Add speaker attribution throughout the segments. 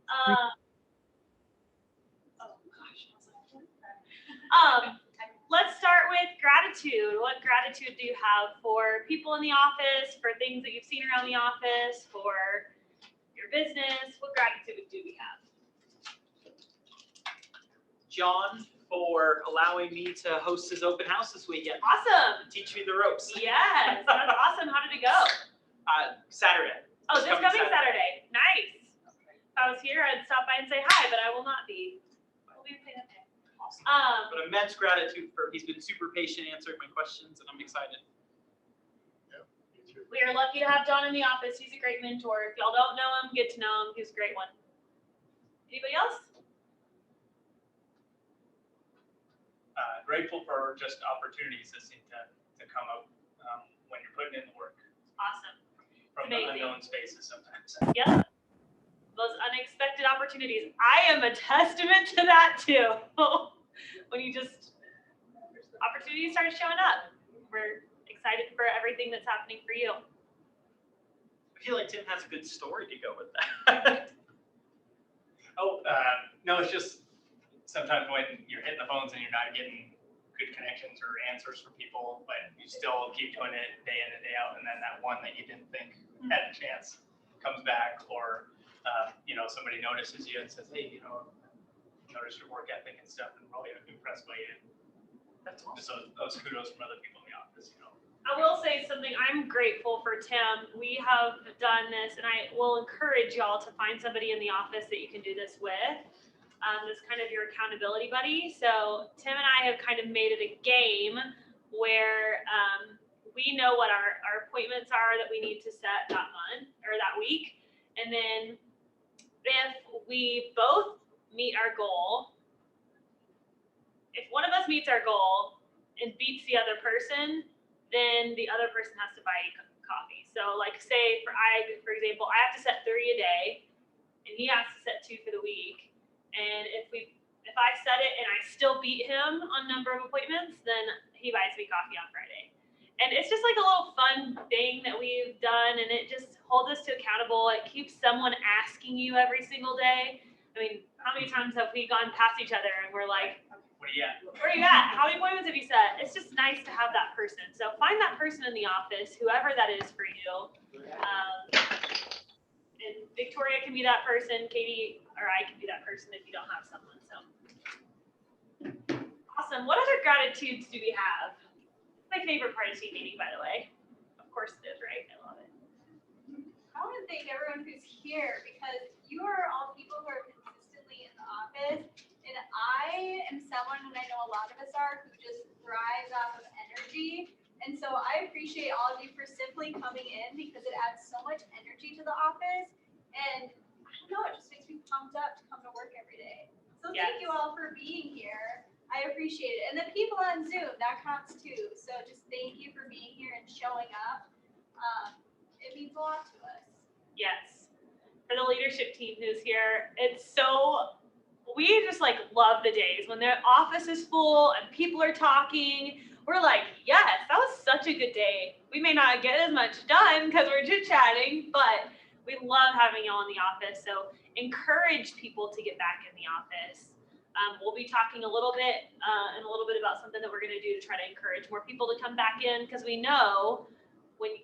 Speaker 1: Oh gosh. Let's start with gratitude. What gratitude do you have for people in the office, for things that you've seen around the office, for your business? What gratitude do we have?
Speaker 2: John for allowing me to host his open house this weekend.
Speaker 1: Awesome.
Speaker 2: Teach me the ropes.
Speaker 1: Yes, that's awesome. How did it go?
Speaker 2: Saturday.
Speaker 1: Oh, this coming Saturday. Nice. If I was here, I'd stop by and say hi, but I will not be. We'll be say that day.
Speaker 2: Awesome. But immense gratitude he's been super patient answering my questions, and I'm excited.
Speaker 3: Yeah, me too.
Speaker 1: We are lucky to have John in the office. He's a great mentor. If y'all don't know him, get to know him. He's a great one. Anybody else?
Speaker 4: Grateful for just opportunities that seem to come up when you're putting in the work.
Speaker 1: Awesome.
Speaker 4: From the unknown spaces sometimes.
Speaker 1: Yep. Those unexpected opportunities. I am a testament to that too. When you just, opportunities start showing up. We're excited for everything that's happening for you.
Speaker 2: I feel like Tim has a good story to go with that.
Speaker 4: No, it's just sometimes when you're hitting the phones and you're not getting good connections or answers from people, but you still keep doing it day in and day out, and then that one that you didn't think had a chance comes back, or somebody notices you and says, hey, notice your work ethic and stuff, and probably impressed by you.
Speaker 2: That's awesome.
Speaker 4: So those kudos from other people in the office,
Speaker 1: I will say something. I'm grateful for Tim. We have done this, and I will encourage y'all to find somebody in the office that you can do this with. That's kind of your accountability buddy. So Tim and I have kind of made it a game where we know what our appointments are that we need to set that month or that week. And then if we both meet our goal, if one of us meets our goal and beats the other person, then the other person has to buy coffee. So like say for example, I have to set 3 a day and he has to set 2 for the week. And if I set it and I still beat him on number of appointments, then he buys me coffee on Friday. And it's just like a little fun thing that we've done, and it just holds us to accountable. It keeps someone asking you every single day. I mean, how many times have we gone past each other and we're like,
Speaker 4: what are you at?
Speaker 1: where are you at? How many appointments have you set? It's just nice to have that person. So find that person in the office, whoever that is for you. And Victoria can be that person. Katie or I can be that person if you don't have someone. So awesome. What other gratitudes do we have? My favorite part of team meeting, by the way. Of course it is, right? I love it.
Speaker 5: I want to thank everyone who's here because you are all people who are consistently in the office. And I am someone, and I know a lot of us are, who just thrives off of energy. And so I appreciate all of you for simply coming in because it adds so much energy to the office. And I don't know, it just makes me pumped up to come to work every day. So thank you all for being here. I appreciate it. And the people on Zoom, that counts too. So just thank you for being here and showing up. It means a lot to us.
Speaker 1: Yes. For the leadership team who's here, we just like love the days when their office is full and people are talking. We're like, yes, that was such a good day. We may not get as much done because we're chit-chatting, but we love having y'all in the office. So encourage people to get back in the office. We'll be talking a little bit about something that we're going to do to try to encourage more people to come back in, because we know when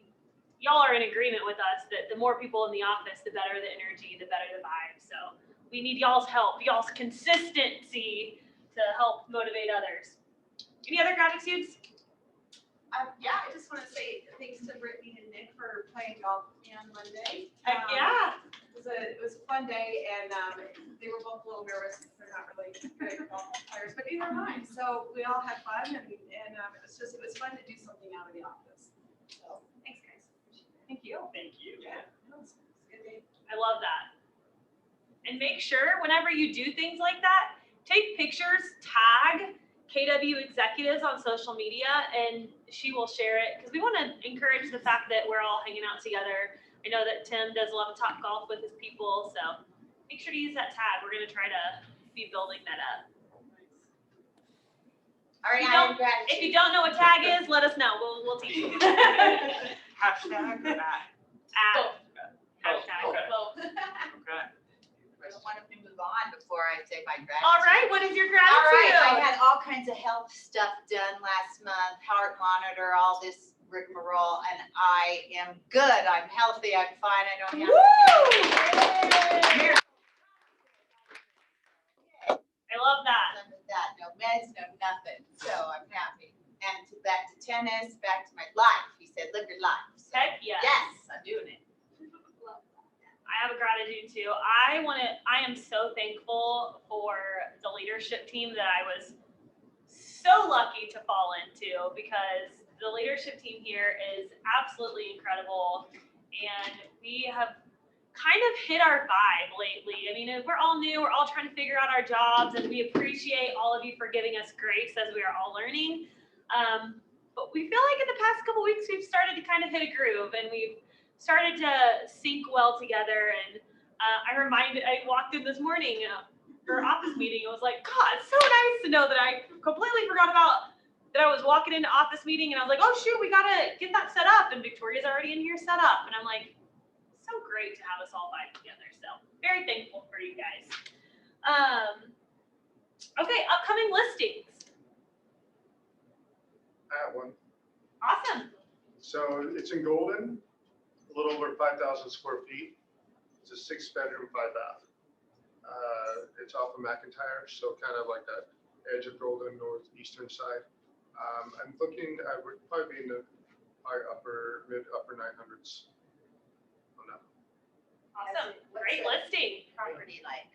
Speaker 1: y'all are in agreement with us that the more people in the office, the better the energy, the better the vibe. So we need y'all's help, y'all's consistency to help motivate others. Any other gratitudes?
Speaker 6: Yeah, I just want to say thanks to Brittany and Nick for playing golf with me on Monday.
Speaker 1: Heck yeah.
Speaker 6: It was a fun day, and they were both a little nervous. They're not really good golf players, but neither am I. So we all had fun, and it was fun to do something out of the office. So thanks, guys.
Speaker 1: Thank you.
Speaker 2: Thank you.
Speaker 6: Yeah, it was a good day.
Speaker 1: I love that. And make sure whenever you do things like that, take pictures, tag KW executives on social media, and she will share it, because we want to encourage the fact that we're all hanging out together. I know that Tim does a lot of Top Golf with his people, so make sure to use that tag. We're going to try to be building that up.
Speaker 6: All right,
Speaker 1: if you don't know what tag is, let us know. We'll teach you.
Speaker 2: Hashtag or at?
Speaker 1: Hashtag.
Speaker 2: Okay.
Speaker 1: Both.
Speaker 2: Okay.
Speaker 6: There's one
Speaker 7: I say my gratitude.
Speaker 1: All right, what is your
Speaker 7: All right, I
Speaker 1: gratitude?
Speaker 7: had all kinds of health stuff done last month, heart monitor, all this rigmarole, and I am good. I'm healthy, I'm fine, I don't have.
Speaker 1: Woo! I love that.
Speaker 7: None of that, no meds, no nothing, so I'm happy. And back to tennis, back to my life. He said, live your life. So,
Speaker 1: Heck yeah.
Speaker 7: yes, I'm doing it.
Speaker 1: I have a gratitude too. I am so thankful for the leadership team that I was so lucky to fall into, because the leadership team here is absolutely incredible, and we have kind of hit our vibe lately. I mean, we're all new, we're all trying to figure out our jobs, and we appreciate all of you for giving us grace as we are all learning. But we feel like in the past couple weeks, we've started to kind of hit a groove, and we've started to sync well together. And I walked in this morning for office meeting. It was like, God, it's so nice to know that I completely forgot about that I was walking into office meeting, and I was like, oh shoot, we gotta get that set up. And Victoria's already in here set up. And I'm like, so great to have us all vibe together. So very thankful for you guys. Okay, upcoming listings.
Speaker 3: I have one.
Speaker 1: Awesome.
Speaker 3: So it's in Golden, a little over 5,000 square feet. It's a 6-bedroom, 5-bath. It's off of McIntyre, so kind of like that edge of Golden, northeastern side. I'm looking, I would probably be in the upper 900s on that.
Speaker 1: Awesome.
Speaker 7: What's
Speaker 1: Great
Speaker 7: the
Speaker 1: listing.
Speaker 7: Property like,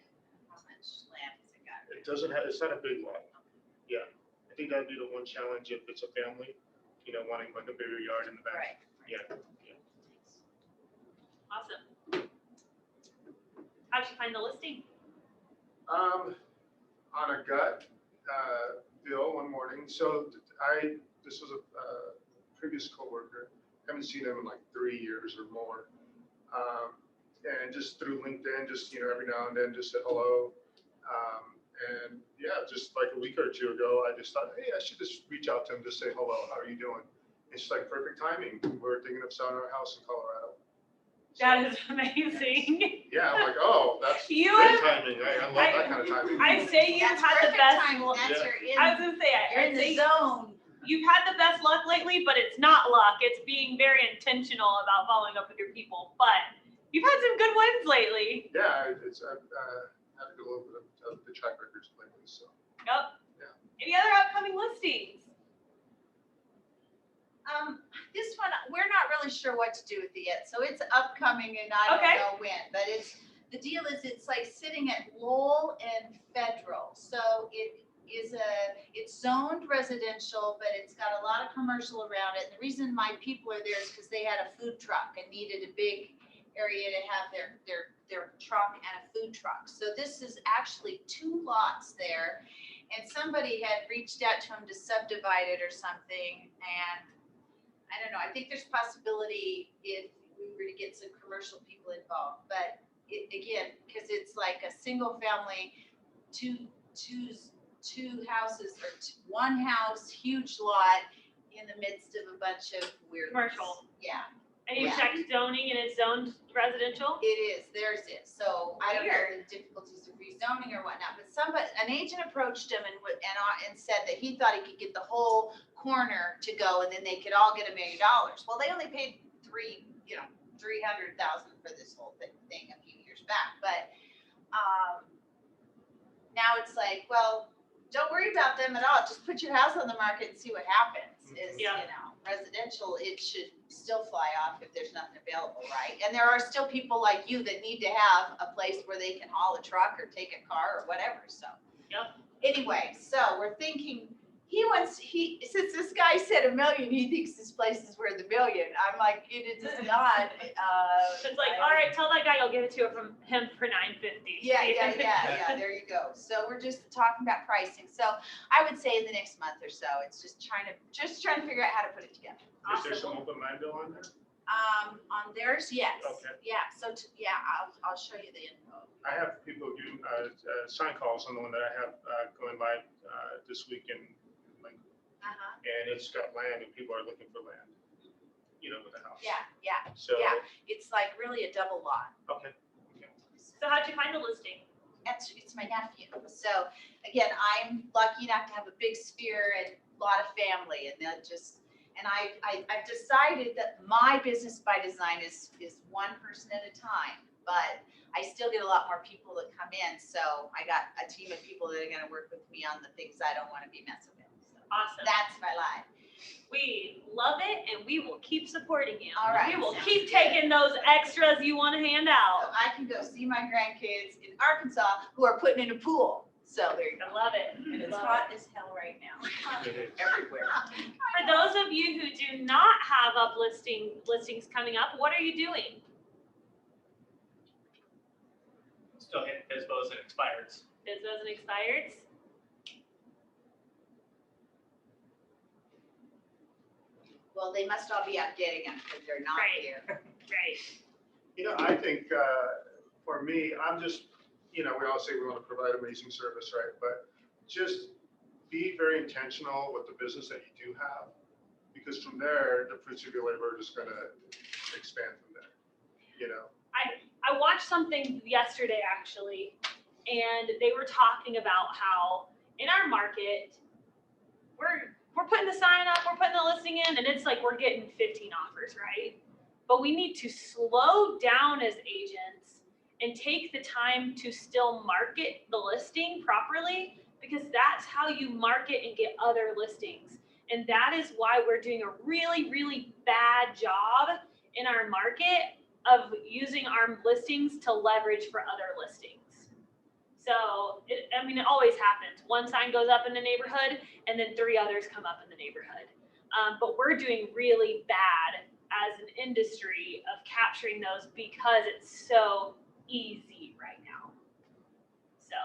Speaker 7: how much land has it got?
Speaker 3: It doesn't have, it's not a big lot. Yeah, I think that'd be the one challenge if it's a family, wanting like a bigger yard in the back.
Speaker 7: Right.
Speaker 3: Yeah.
Speaker 1: Awesome. How'd you find the listing?
Speaker 3: On a gut feel one morning. So this was a previous coworker. Haven't seen him in like 3 years or more. And just through LinkedIn, just every now and then, just said hello. And yeah, just like a week or two ago, I just thought, hey, I should just reach out to him, just say hello. How are you doing? It's like perfect timing. We're thinking of selling our house in Colorado.
Speaker 1: That is amazing.
Speaker 3: Yeah, I'm like, oh, that's
Speaker 1: You
Speaker 3: great
Speaker 1: have-
Speaker 3: timing. I love that kind of timing.
Speaker 1: I'd say you've
Speaker 7: That's
Speaker 1: had the
Speaker 7: perfect
Speaker 1: best.
Speaker 7: time, that's
Speaker 3: Yeah.
Speaker 1: I was gonna say,
Speaker 7: you're
Speaker 1: I'd
Speaker 7: in the
Speaker 1: say
Speaker 7: zone.
Speaker 1: you've had the best luck lately, but it's not luck. It's being very intentional about following up with your people. But you've had some good wins lately.
Speaker 3: Yeah, I've had a little bit of the track records lately, so.
Speaker 1: Yep.
Speaker 3: Yeah.
Speaker 1: Any other upcoming listings?
Speaker 7: This one, we're not really sure what to do with it yet, so it's upcoming and I
Speaker 1: Okay.
Speaker 7: don't know when, but the deal is it's like sitting at Lowell and Federal, so it's zoned residential, but it's got a lot of commercial around it. And the reason my people are there is because they had a food truck and needed a big area to have their truck and a food truck. So this is actually 2 lots there, and somebody had reached out to them to subdivide it or something, and I don't know, I think there's possibility if we were to get some commercial people involved, but again, because it's like a single family, two houses or one house, huge lot in the midst of a bunch of weird.
Speaker 1: Commercial.
Speaker 7: Yeah,
Speaker 1: And you
Speaker 7: Yeah.
Speaker 1: checked zoning and it's zoned residential?
Speaker 7: it is, theirs is, so I don't know the difficulties of rezoning or whatnot, but an agent approached him and said that he thought he could get the whole corner to go and then they could all get $1 million. Well, they only paid $300,000 for this whole thing a few years back, but now it's like, well, don't worry about them at all, just put your house on the market and see what happens.
Speaker 1: Yeah.
Speaker 7: Residential, it should still fly off if there's nothing available, right? And there are still people like you that need to have a place where they can haul a truck or take a car or whatever, so.
Speaker 1: Yep.
Speaker 7: Anyway, so we're thinking, since this guy said $1 million, he thinks this place is worth $1 million. I'm like, it is not.
Speaker 1: It's like, all right, tell that guy I'll give it to him for $950.
Speaker 7: Yeah, there you go. So we're just talking about pricing. So I would say in the next month or so, it's just trying to figure out how to put it together.
Speaker 3: Is there some
Speaker 1: Awesome.
Speaker 3: open land bill on there?
Speaker 7: On theirs, yes.
Speaker 3: Okay.
Speaker 7: Yeah, so, I'll show you the info.
Speaker 3: I have people do sign calls on the one that I have going by this weekend. And it's got land and people are looking for land, with the house.
Speaker 7: Yeah,
Speaker 3: So,
Speaker 7: it's like really a double lot.
Speaker 3: okay.
Speaker 1: So how'd you find the listing?
Speaker 7: It's my nephew. So again, I'm lucky enough to have a big sphere and a lot of family, and that just, and I've decided that my business by design is one person at a time, but I still get a lot more people that come in. So I got a team of people that are gonna work with me on the things I don't wanna be messing with. So
Speaker 1: Awesome.
Speaker 7: that's my life.
Speaker 1: We love it and we will keep supporting you.
Speaker 7: All right,
Speaker 1: We will
Speaker 7: sounds
Speaker 1: keep
Speaker 7: good.
Speaker 1: taking those extras you want to hand
Speaker 7: So
Speaker 1: out.
Speaker 7: I can go see my grandkids in Arkansas who are putting in a pool. So there you
Speaker 1: I
Speaker 7: go.
Speaker 1: love it.
Speaker 6: And it's
Speaker 1: Love
Speaker 6: hot as hell right now. Everywhere.
Speaker 1: For those of you who do not have listings coming up, what are you doing?
Speaker 4: Still hitting FISBOs and expireds.
Speaker 1: Bizos and expireds?
Speaker 7: Well, they must all be updating them because they're not
Speaker 1: Right.
Speaker 7: here.
Speaker 1: Right.
Speaker 3: You know, I think, for me, I'm just, we all say we want to provide amazing service, right? But just be very intentional with the business that you do have, because from there, the fruits of your labor are just gonna expand from there,
Speaker 1: I watched something yesterday actually, and they were talking about how in our market, we're putting the sign up, we're putting the listing in, and it's like we're getting 15 offers, right? But we need to slow down as agents and take the time to still market the listing properly, because that's how you market and get other listings. And that is why we're doing a really, really bad job in our market of using our listings to leverage for other listings. So, it always happens. One sign goes up in the neighborhood and then 3 others come up in the neighborhood. But we're doing really bad as an industry of capturing those because it's so easy right now. So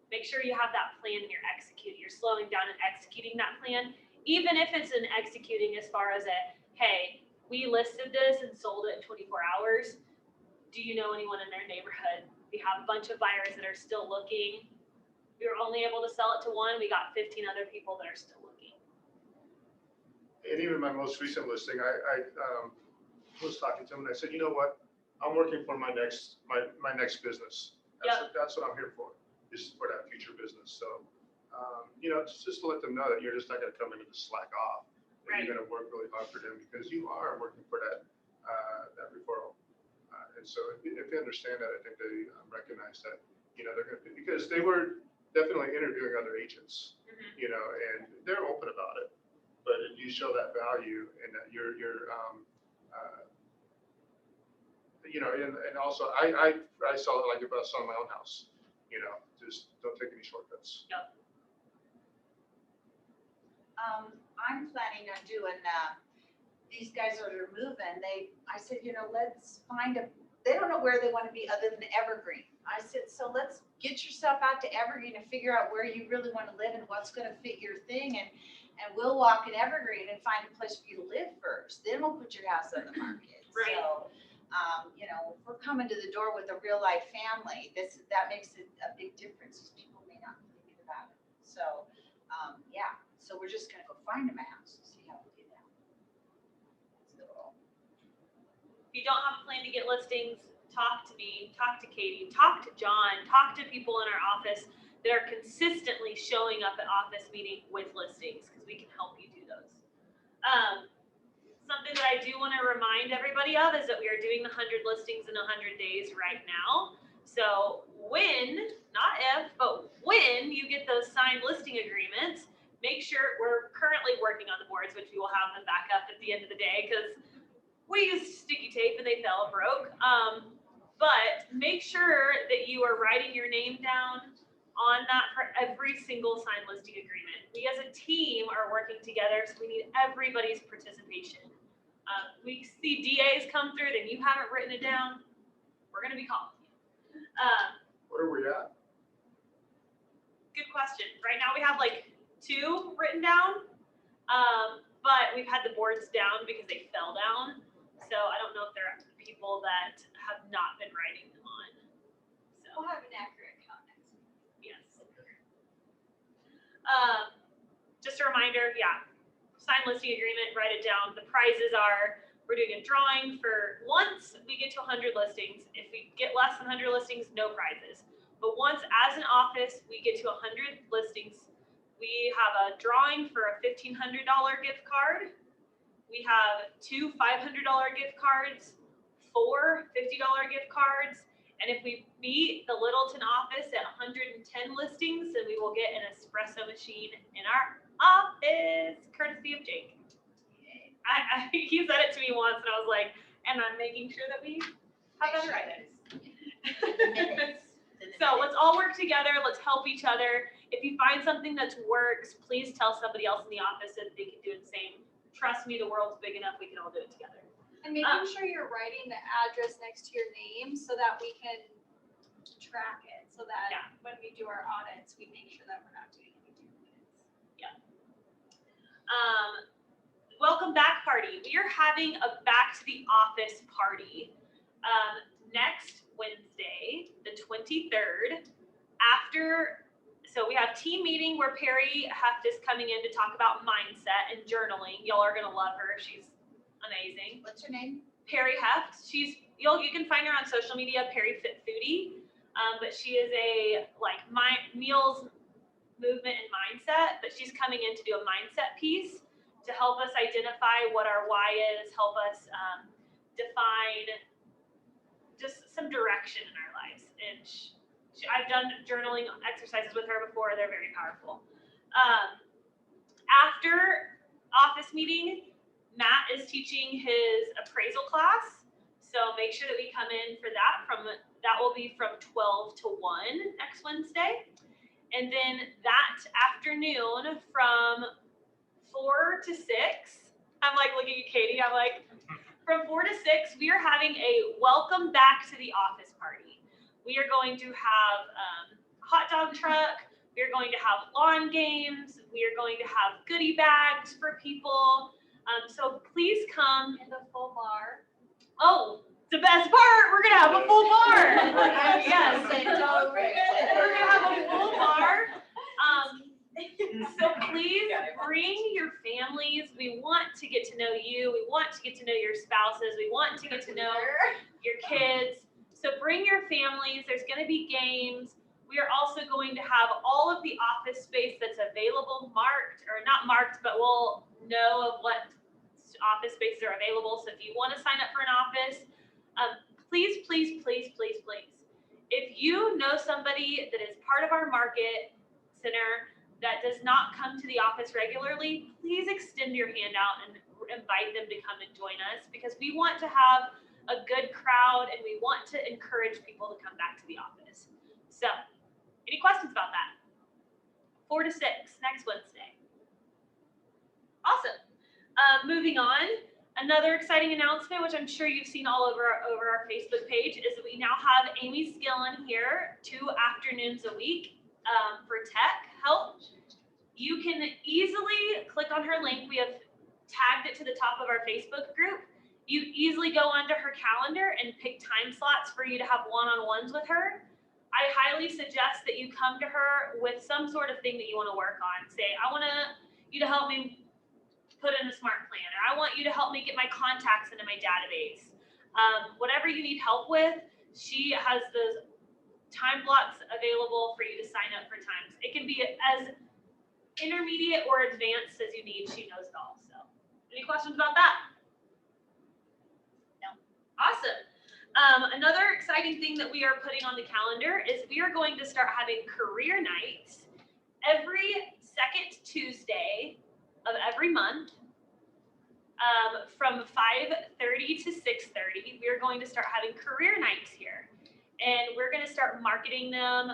Speaker 1: make sure you have that plan and you're executing. You're slowing down and executing that plan, even if it's an executing as far as hey, we listed this and sold it in 24 hours. Do you know anyone in their neighborhood? We have a bunch of buyers that are still looking. We were only able to sell it to one. We got 15 other people that are still looking.
Speaker 3: And even my most recent listing, I was talking to him and I said, you know what? I'm working for my next business. That's what I'm here for, is for that future business. So, just to let them know that you're just not gonna come in and just slack off. That You're gonna work really hard for them because you are working for that referral. And so if they understand that, I think they recognize that, they're gonna, because they were definitely interviewing other agents, and they're open about it. But if you show that value and that you're and also I saw it like if I was selling my own house, just don't take any shortcuts.
Speaker 7: I'm planning on doing, these guys are moving, I said, let's find they don't know where they want to be other than Evergreen. I said, so let's get yourself out to Evergreen and figure out where you really want to live and what's going to fit your thing. And we'll walk in Evergreen and find a place for you to live first. Then we'll put your house on the market.
Speaker 1: Right.
Speaker 7: So, if we're coming to the door with a real life family, that makes it a big difference because people may not be thinking about it. So, so we're just gonna go find them a house and see how we do that. That's the goal.
Speaker 1: If you don't have a plan to get listings, talk to me, talk to Katie, talk to John, talk to people in our office that are consistently showing up at office meeting with listings, because we can help you do those. Something that I do want to remind everybody of is that we are doing the 100 listings in 100 days right now. So when, not if, but when you get those signed listing agreements, make sure we're currently working on the boards, which we will have them back up at the end of the day because we used sticky tape and they fell and broke. But make sure that you are writing your name down on that for every single signed listing agreement. We as a team are working together, so we need everybody's participation. We see DAs come through, then you haven't written it down, we're gonna be calling you.
Speaker 3: Where are we at?
Speaker 1: Good question. Right now we have like 2 written down, but we've had the boards down because they fell down. So I don't know if they're people that have not been writing them on. So
Speaker 5: We'll have an accurate count next week.
Speaker 1: yes. Just a reminder, sign listing agreement, write it down. The prizes are, we're doing a drawing for once we get to 100 listings. If we get less than 100 listings, no prizes. But once once as an office, we get to 100 listings, we have a drawing for a $1,500 gift card. We have 2 $500 gift cards, 4 $50 gift cards. And if we beat the Littleton office at 110 listings, then we will get an espresso machine in our office, courtesy of Jake. He said it to me once and I was like, and I'm making sure that we have that right. So let's all work together. Let's help each other. If you find something that works, please tell somebody else in the office that they can do the same. Trust me, the world's big enough. We can all do it together.
Speaker 5: And making sure you're writing the address next to your name so that we can track it, so that
Speaker 1: Yeah.
Speaker 5: when we do our audits, we make sure that we're not doing any duplicates.
Speaker 1: Welcome back party. We are having a back to the office party next Wednesday, the 23rd. So we have team meeting where Perry Heft is coming in to talk about mindset and journaling. Y'all are gonna love her. She's amazing.
Speaker 7: What's her name?
Speaker 1: Perry Heft. You can find her on social media, Perry Fit Foodie. But she is a meals movement and mindset, but she's coming in to do a mindset piece to help us identify what our why is, help us define just some direction in our lives. And I've done journaling exercises with her before. They're very powerful. After office meeting, Matt is teaching his appraisal class. So make sure that we come in for that. That will be from 12 to 1 next Wednesday. And then that afternoon from 4 to 6, I'm like looking at Katie, I'm like, from 4 to 6, we are having a welcome back to the office party. We are going to have hot dog truck. We are going to have lawn games. We are going to have goodie bags for people. So please come.
Speaker 5: And the full bar.
Speaker 1: Oh, the best part, we're gonna have a full bar. Yes,
Speaker 7: Say
Speaker 1: we're gonna have a full bar. So please bring your families. We want to get to know you. We want to get to know your spouses. We want to get to know your kids. So bring your families. There's going to be games. We are also going to have all of the office space that's available marked, or not marked, but we'll know of what office spaces are available. So if you want to sign up for an office, please, please, please, please, please. If you know somebody that is part of our market center that does not come to the office regularly, please extend your hand out and invite them to come and join us, because we want to have a good crowd and we want to encourage people to come back to the office. So, any questions about that? 4 to 6 next Wednesday. Awesome. Moving on, another exciting announcement, which I'm sure you've seen all over our Facebook page, is that we now have Amy Skillen here 2 afternoons a week for tech help. You can easily click on her link. We have tagged it to the top of our Facebook group. You easily go onto her calendar and pick time slots for you to have one-on-ones with her. I highly suggest that you come to her with some sort of thing that you want to work on. Say, I want you to help me put in a smart plan, or I want you to help me get my contacts into my database. Whatever you need help with, she has those time blocks available for you to sign up for times. It can be as intermediate or advanced as you need. She knows it all. So, any questions about that? No. Awesome. Another exciting thing that we are putting on the calendar is we are going to start having career nights every second Tuesday of every month, from 5:30 to 6:30. We are going to start having career nights here, and we're going to start marketing them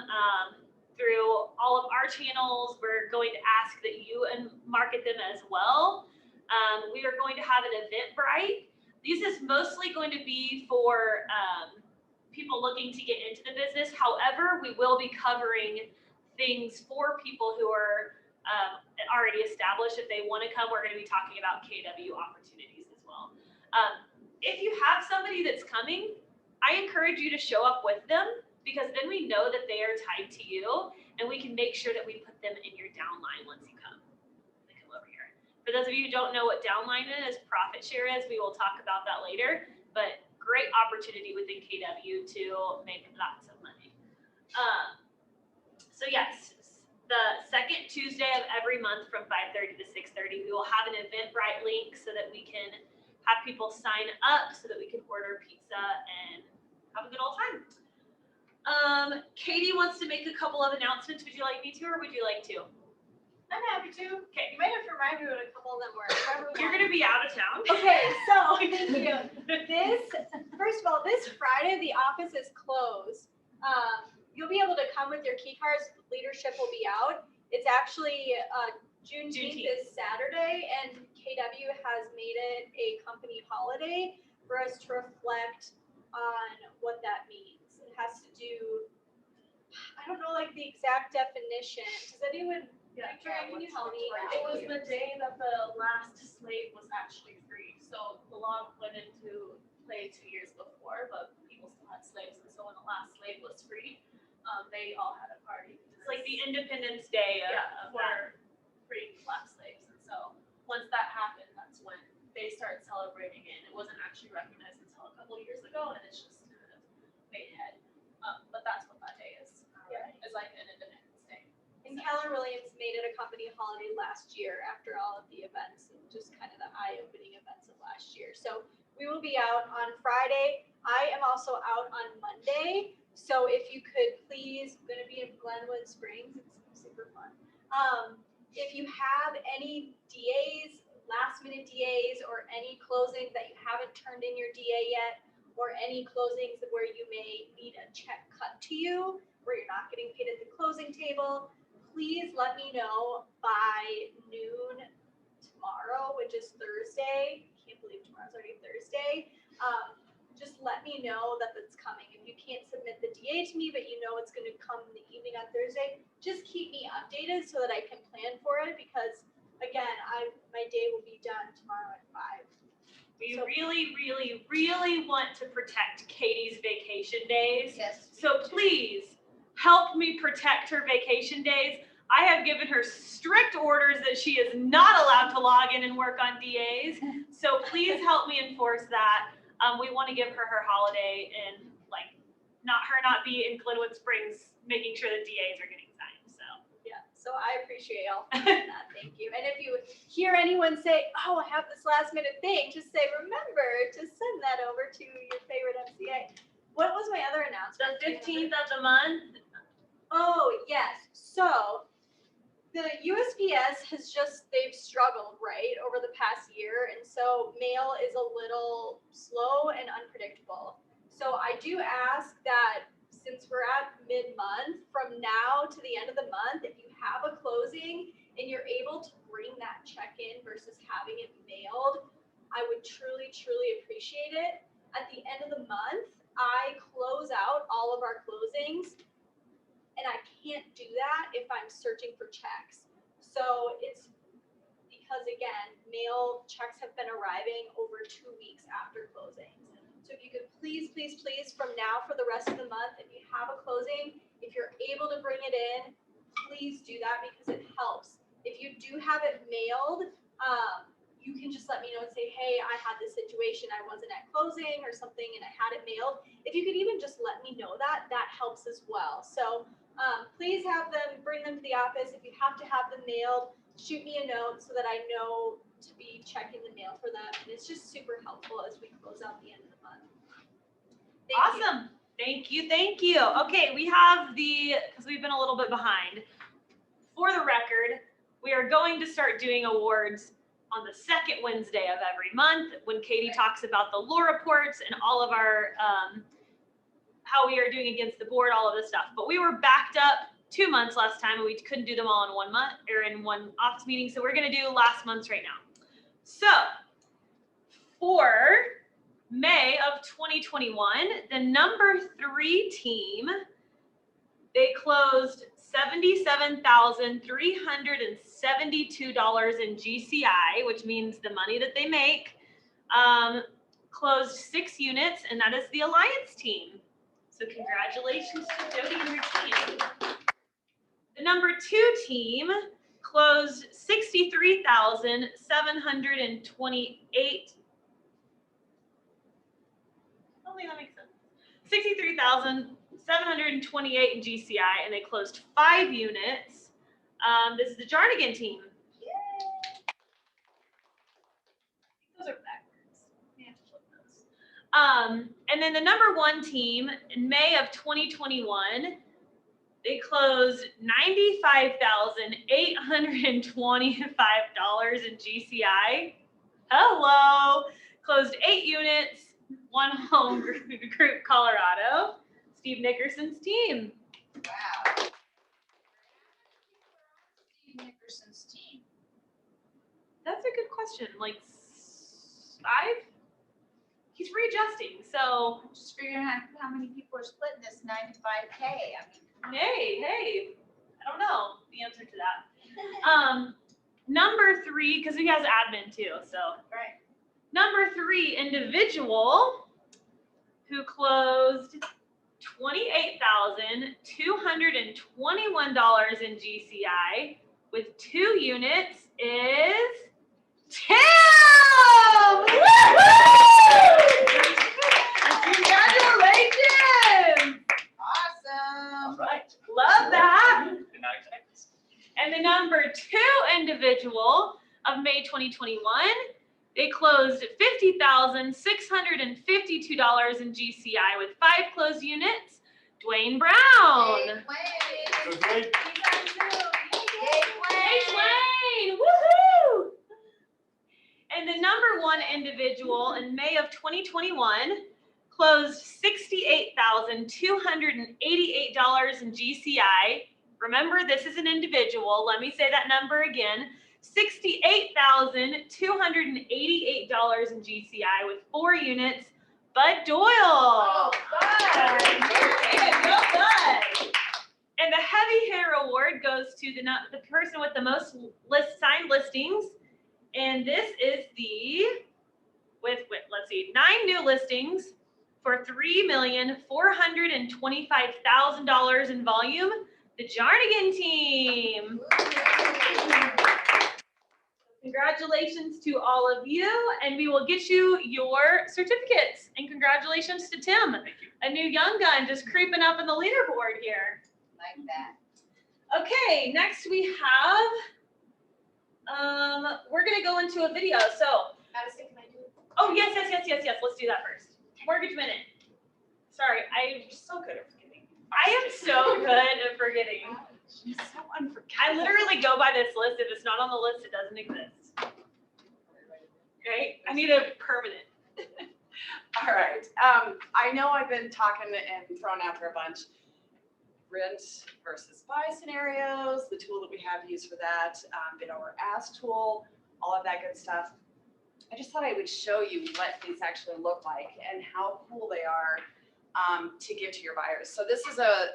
Speaker 1: through all of our channels. We're going to ask that you market them as well. We are going to have an Eventbrite. This is mostly going to be for people looking to get into the business. However, we will be covering things for people who are already established. If they want to come, we're going to be talking about KW opportunities as well. If you have somebody that's coming, I encourage you to show up with them, because then we know that they are tied to you, and we can make sure that we put them in your downline once you come. They come over here. For those of you who don't know what downline is, profit share is, we will talk about that later, but great opportunity within KW to make lots of money. Tuesday of every month from 5:30 to 6:30. We will have an Eventbrite link so that we can have people sign up so that we can order pizza and have a good old time. Katie wants to make a couple of announcements. Would you like me to, or would you like to?
Speaker 5: I'm happy to.
Speaker 1: Okay.
Speaker 5: You might have to remind me what a couple of them were.
Speaker 1: You're gonna be out of town.
Speaker 5: Okay, so thank you. First of all, this Friday, the office is closed. You'll be able to come with your key cards. Leadership will be out. It's actually, Juneteenth is Saturday, and KW has made it a company holiday for us to reflect on what that means. It has to do, I don't know like the exact definition. Does anyone, Victoria, can you help me?
Speaker 8: It was the day that the last slave was actually freed. So the law went into play 2 years before, but people still had slaves. And so when the last slave was freed, they all had a party.
Speaker 1: It's like the Independence Day of that.
Speaker 8: for freeing black slaves. And so once that happened, that's when they started celebrating it. It wasn't actually recognized until a couple of years ago, and it's just kind of made head. But that's what that day is. It's like an Independence Day.
Speaker 5: And Keller Williams made it a company holiday last year after all of the events and just kind of the eye-opening events of last year. So we will be out on Friday. I am also out on Monday. So if you could please, I'm going to be in Glenwood Springs. It's super fun. If you have any DAs, last minute DAs, or any closings that you haven't turned in your DA yet, or any closings where you may need a check cut to you, where you're not getting paid at the closing table, please let me know by noon tomorrow, which is Thursday. Can't believe tomorrow's already Thursday. Just let me know that that's coming. If you can't submit the DA to me, but you know it's going to come in the evening on Thursday, just keep me updated so that I can plan for it. Because again, my day will be done tomorrow at 5.
Speaker 1: We really, really, really want to protect Katie's vacation days.
Speaker 7: Yes.
Speaker 1: So please help me protect her vacation days. I have given her strict orders that she is not allowed to log in and work on DAs. So please help me enforce that. We want to give her her holiday and like not be in Glenwood Springs making sure that DAs are getting signed. So
Speaker 5: Yeah, so I appreciate y'all for doing that. Thank you. And if you hear anyone say, "Oh, I have this last minute thing," just say, "Remember to send that over to your favorite MCA." What was my other announcement?
Speaker 1: the 15th of the month.
Speaker 5: Oh, yes. So the USPS they've struggled, right, over the past year. And so mail is a little slow and unpredictable. So I do ask that since we're at mid-month, from now to the end of the month, if you have a closing and you're able to bring that check in versus having it mailed, I would truly, truly appreciate it. At the end of the month, I close out all of our closings. And I can't do that if I'm searching for checks. So it's because, again, mail checks have been arriving over 2 weeks after closings. So if you could please, please, please, from now for the rest of the month, if you have a closing, if you're able to bring it in, please do that because it helps. If you do have it mailed, you can just let me know and say, "Hey, I had this situation. I wasn't at closing or something and I had it mailed." If you could even just let me know that helps as well. So please bring them to the office. If you have to have them mailed, shoot me a note so that I know to be checking the mail for them. And it's just super helpful as we close out the end of the month. Thank you.
Speaker 1: Awesome. Thank you. Thank you. Okay, we have because we've been a little bit behind. For the record, we are going to start doing awards on the second Wednesday of every month when Katie talks about the law reports and all of our how we are doing against the board, all of this stuff. But we were backed up 2 months last time and we couldn't do them all in 1 month or in one office meeting. So we're going to do last month's right now. So for May of 2021, the number 3 team, they closed $77,372 in GCI, which means the money that they make, closed 6 units, and that is the Alliance team. So congratulations to Jody and her team. The number 2 team closed $63,728. Hopefully that makes sense. $63,728 in GCI, and they closed 5 units This is the Jarnigan team.
Speaker 8: Those are backwards. You have to flip those.
Speaker 1: And then the number 1 team in May of 2021, they closed $95,825 in GCI. Hello. Closed 8 units, 1 home group Colorado. Steve Nickerson's team.
Speaker 7: Wow. Steve Nickerson's team.
Speaker 1: That's a good question. Like 5? He's readjusting. So,
Speaker 7: Just figuring out how many people are splitting this 95K. I mean,
Speaker 1: hey, I don't know the answer to that. Number 3, because he has admin too. So,
Speaker 7: right.
Speaker 1: number 3 individual who closed $28,221 in GCI with 2 units is Tim! Woohoo! Congratulations!
Speaker 7: Awesome.
Speaker 4: Right.
Speaker 1: Love that.
Speaker 4: Did not expect this.
Speaker 1: And the number 2 individual of May 2021, they closed $50,652 in GCI with 5 closed units. Dwayne Brown.
Speaker 7: Hey, Wayne.
Speaker 3: So Dwayne,
Speaker 7: Hey,
Speaker 1: Hey,
Speaker 7: Wayne.
Speaker 1: Dwayne. Woohoo! And the number 1 individual in May of 2021 closed $68,288 in GCI. Remember, this is an individual. Let me say that number again. $68,288 in GCI with 4 units. Bud Doyle.
Speaker 7: Oh, Bud.
Speaker 1: Well done. And the heavy hitter award goes to the person with the most signed listings. And this is with let's see, 9 new listings for $3,425,000 in volume. The Jarnigan team. Congratulations to all of you, and we will get you your certificates. And congratulations to Tim, a new young gun just creeping up in the leaderboard here.
Speaker 7: Like that.
Speaker 1: Okay, next we have, we're gonna go into a video. So,
Speaker 8: Madison, can I do it?
Speaker 1: oh yes. Let's do that first. Mortgage Minute. Sorry, I'm so good at forgetting. I am so good at forgetting.
Speaker 6: She's so unforgettable.
Speaker 1: I literally go by this list. If it's not on the list, it doesn't exist. Right? I need a permanent.
Speaker 6: All right. I know I've been talking and thrown out there a bunch. Rent versus buy scenarios, the tool that we have used for that, bid over ask tool, all of that good stuff. I just thought I would show you what these actually look like and how cool they are to give to your buyers. So this is a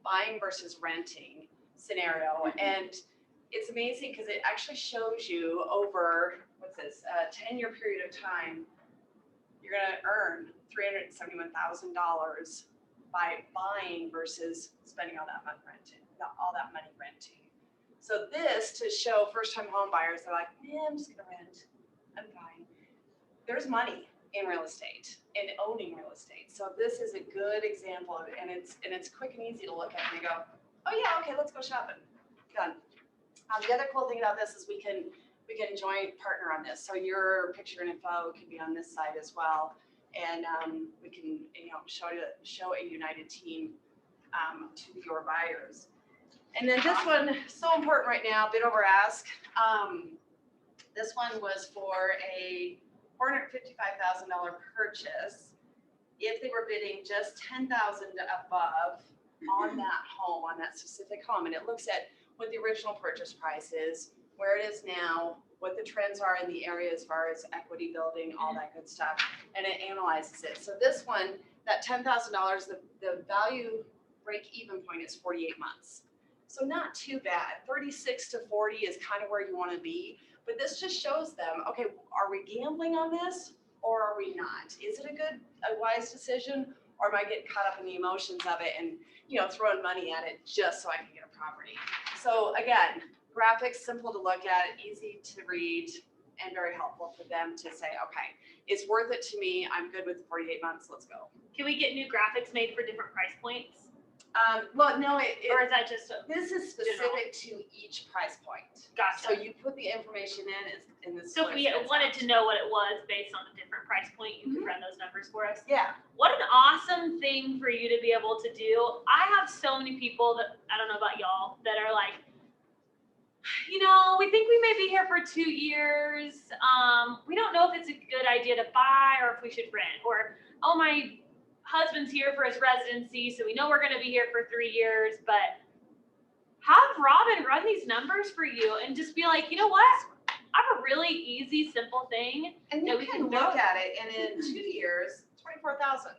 Speaker 6: buying versus renting scenario, and it's amazing because it actually shows you over, what's this, a 10-year period of time, you're gonna earn $371,000 by buying versus spending all that money renting. So this to show first-time home buyers, they're like, I'm just gonna rent, I'm fine. There's money in real estate, in owning real estate. So this is a good example of it, and it's quick and easy to look at and you go, oh yeah, okay, let's go shopping. Done. The other cool thing about this is we can joint partner on this. So your picture and info can be on this side as well. And we can, show a united team to your buyers. And then this one, so important right now, bid over ask. This one was for a $455,000 purchase. If they were bidding just $10,000 above on that home, on that specific home, and it looks at what the original purchase price is, where it is now, what the trends are in the area as far as equity building, all that good stuff, and it analyzes it. So this one, that $10,000, the value break-even point is 48 months. So not too bad. 36 to 40 is kind of where you want to be, but this just shows them, okay, are we gambling on this or are we not? Is it a wise decision, or am I getting caught up in the emotions of it and throwing money at it just so I can get a property? So again, graphics, simple to look at, easy to read, and very helpful for them to say, okay, it's worth it to me. I'm good with 48 months. Let's go.
Speaker 1: Can we get new graphics made for different price points?
Speaker 6: Well, no,
Speaker 1: Or is that just a,
Speaker 6: this is specific to each price point. So
Speaker 1: gotcha?
Speaker 6: you put the information in this.
Speaker 1: So if we wanted to know what it was based on the different price point, you could run those numbers for us.
Speaker 6: Yeah.
Speaker 1: What an awesome thing for you to be able to do. I have so many people that, I don't know about y'all, that are like, we think we may be here for 2 years. We don't know if it's a good idea to buy or if we should rent. Or, oh, my husband's here for his residency, so we know we're going to be here for 3 years. But have Robin run these numbers for you and just be like, you know what? I have a really easy, simple thing.
Speaker 6: And
Speaker 1: that
Speaker 6: you
Speaker 1: we
Speaker 6: can
Speaker 1: can
Speaker 6: look
Speaker 1: throw-
Speaker 6: at it, and in 2 years, 24,000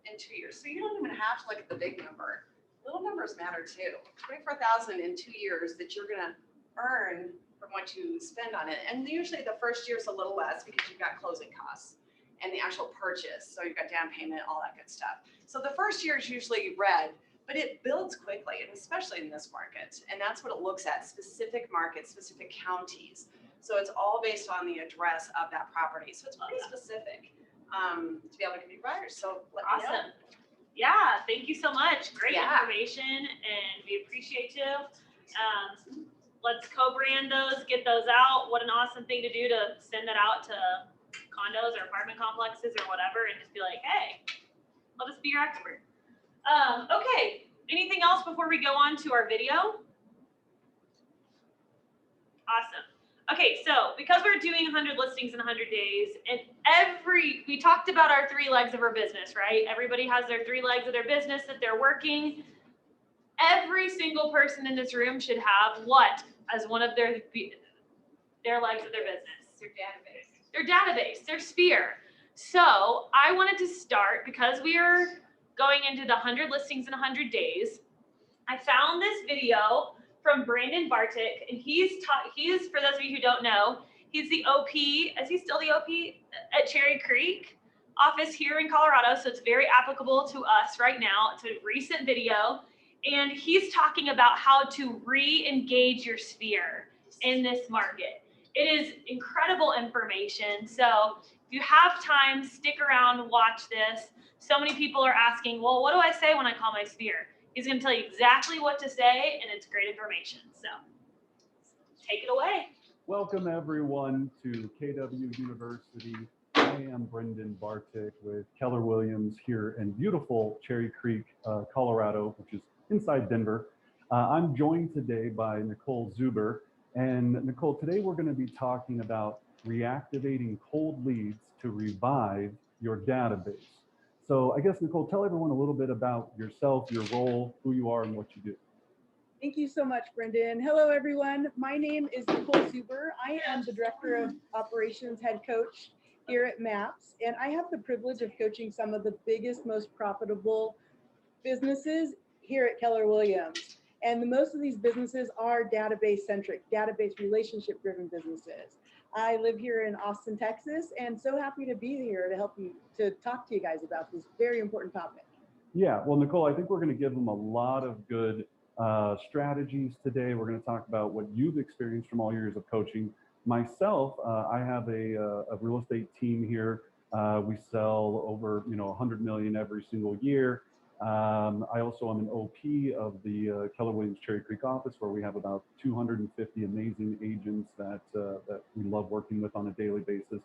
Speaker 6: in 2 years. So you don't even have to look at the big number. Little numbers matter too. 24,000 in 2 years that you're gonna earn from what you spend on it. And usually the first year is a little less because you've got closing costs and the actual purchase. So you've got down payment, all that good stuff. So the first year is usually red, but it builds quickly, and especially in this market. And that's what it looks at, specific markets, specific counties. So it's all based on the address of that property. So it's pretty specific to be able to give you buyers. So let me know.
Speaker 1: Awesome. Yeah, thank you so much. Great
Speaker 6: Yeah.
Speaker 1: information, and we appreciate you. Let's co-brand those, get those out. What an awesome thing to do to send that out to condos or apartment complexes or whatever, and just be like, hey, let us be your expert. Okay, anything else before we go on to our video? Awesome. Okay, so because we're doing 100 listings in 100 days, and we talked about our 3 legs of our business, right? Everybody has their 3 legs of their business that they're working. Every single person in this room should have what as one of their legs of their business?
Speaker 6: Your database.
Speaker 1: Their database, their sphere. So I wanted to start, because we are going into the 100 listings in 100 days. I found this video from Brandon Bartik, and he's, for those of you who don't know, he's the OP, is he still the OP at Cherry Creek office here in Colorado? So it's very applicable to us right now. It's a recent video, and he's talking about how to re-engage your sphere in this market. It is incredible information. So if you have time, stick around, watch this. So many people are asking, well, what do I say when I call my sphere? He's going to tell you exactly what to say, and it's great information. So take it away.
Speaker 9: Welcome everyone to KW University. I am Brendan Bartik with Keller Williams here in beautiful Cherry Creek, Colorado, which is inside Denver. I'm joined today by Nicole Zuber. And Nicole, today we're going to be talking about reactivating cold leads to revive your database. So I guess, Nicole, tell everyone a little bit about yourself, your role, who you are, and what you do.
Speaker 10: Thank you so much, Brendan. Hello, everyone. My name is Nicole Zuber. I am the Director of Operations Head Coach here at MAPS, and I have the privilege of coaching some of the biggest, most profitable businesses here at Keller Williams. And most of these businesses are database-centric, database relationship-driven businesses. I live here in Austin, Texas, and so happy to be here to help you, to talk to you guys about this very important topic.
Speaker 9: Yeah, well, Nicole, I think we're going to give them a lot of good strategies today. We're going to talk about what you've experienced from all years of coaching. Myself, I have a real estate team here. We sell over 100 million every single year. I also am an OP of the Keller Williams Cherry Creek office, where we have about 250 amazing agents that we love working with on a daily basis.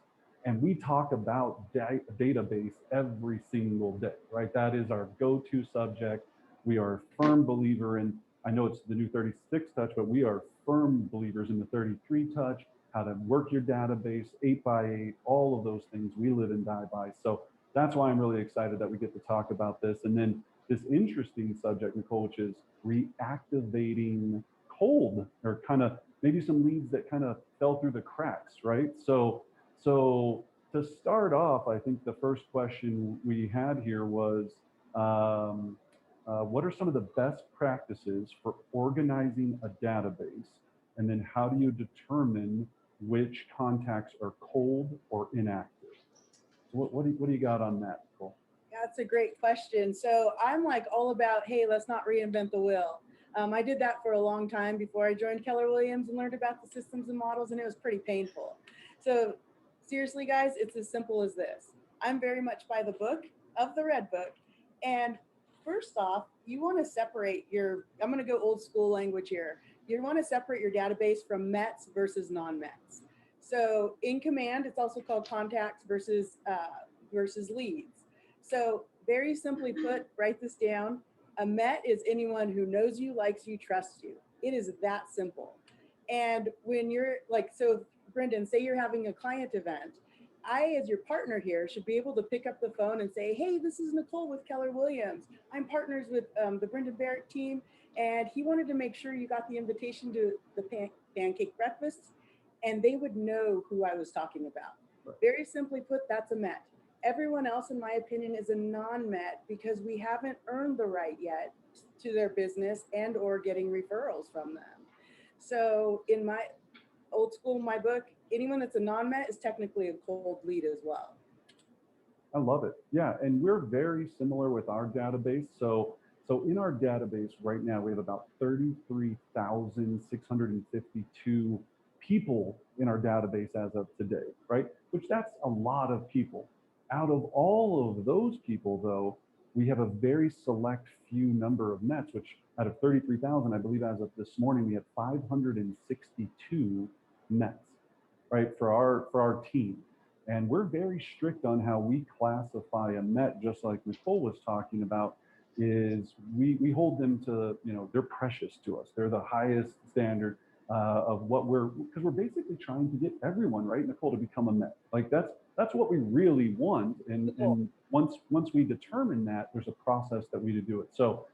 Speaker 9: And we talk about database every single day, right? That is our go-to subject. We are a firm believer in, I know it's the new 36 touch, but we are firm believers in the 33 touch, how to work your database, 8x8, all of those things we live and die by. So that's why I'm really excited that we get to talk about this. And then this interesting subject, Nicole, which is reactivating cold, or kind of maybe some leads that kind of fell through the cracks, right? So to start off, I think the first question we had here was, what are some of the best practices for organizing a database? And then how do you determine which contacts are cold or inactive? What do you got on that, Nicole?
Speaker 10: That's a great question. So I'm like all about, hey, let's not reinvent the wheel. I did that for a long time before I joined Keller Williams and learned about the systems and models, and it was pretty painful. So seriously, guys, it's as simple as this. I'm very much by the book of the Red Book. And first off, you want to separate your, I'm going to go old school language here. You want to separate your database from METs versus non-METs. So in command, it's also called contacts versus leads. So very simply put, write this down. A MET is anyone who knows you, likes you, trusts you. It is that simple. And when you're like, so Brendan, say you're having a client event, I, as your partner here, should be able to pick up the phone and say, hey, this is Nicole with Keller Williams. I'm partners with the Brendan Barrett team, and he wanted to make sure you got the invitation to the pancake breakfast, and they would know who I was talking about.
Speaker 9: Right.
Speaker 10: Very simply put, that's a MET. Everyone else, in my opinion, is a non-MET because we haven't earned the right yet to their business and or getting referrals from them. So in my old school, my book, anyone that's a non-MET is technically a cold lead as well.
Speaker 9: I love it. Yeah, and we're very similar with our database. So in our database right now, we have about 33,652 people in our database as of today, right? Which that's a lot of people. Out of all of those people, though, we have a very select few number of METs, which out of 33,000, I believe as of this morning, we have 562 METs, right, for our team. And we're very strict on how we classify a MET, just like Nicole was talking about, is we hold them to, you know, they're precious to us. They're the highest standard of what because we're basically trying to get everyone, right, Nicole, to become a MET. Like that's what we really want. And once we determine that, there's a process that we do it. So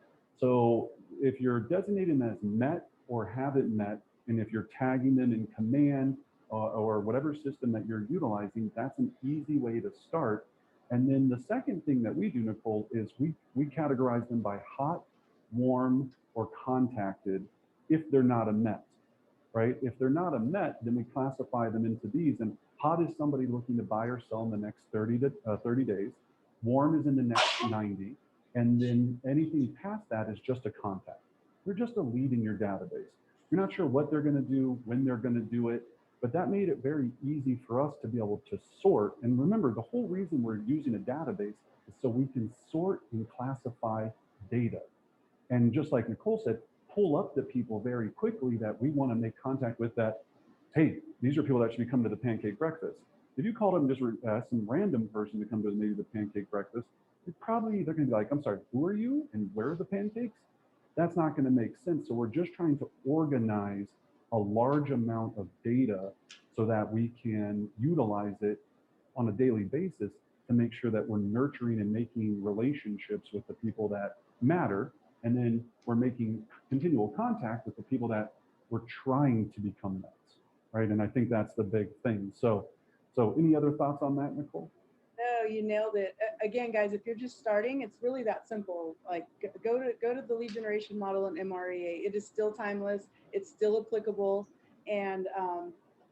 Speaker 9: if you're designated as MET or haven't met, and if you're tagging them in command or whatever system that you're utilizing, that's an easy way to start. And then the second thing that we do, Nicole, is we categorize them by hot, warm, or contacted if they're not a MET, right? If they're not a MET, then we classify them into these. And hot is somebody looking to buy or sell in the next 30 days. Warm is in the next 90. And then anything past that is just a contact. They're just a lead in your database. You're not sure what they're going to do, when they're going to do it, but that made it very easy for us to be able to sort. And remember, the whole reason we're using a database is so we can sort and classify data. And just like Nicole said, pull up the people very quickly that we want to make contact with that, hey, these are people that should be coming to the pancake breakfast. If you called them just some random person to come to maybe the pancake breakfast, they're going to be like, I'm sorry, who are you and where are the pancakes? That's not going to make sense. So we're just trying to organize a large amount of data so that we can utilize it on a daily basis to make sure that we're nurturing and making relationships with the people that matter. And then we're making continual contact with the people that we're trying to become METs, right? And I think that's the big thing. So any other thoughts on that, Nicole?
Speaker 10: No, you nailed it. Again, guys, if you're just starting, it's really that simple. Like go to the lead generation model in MREA. It is still timeless. It's still applicable. And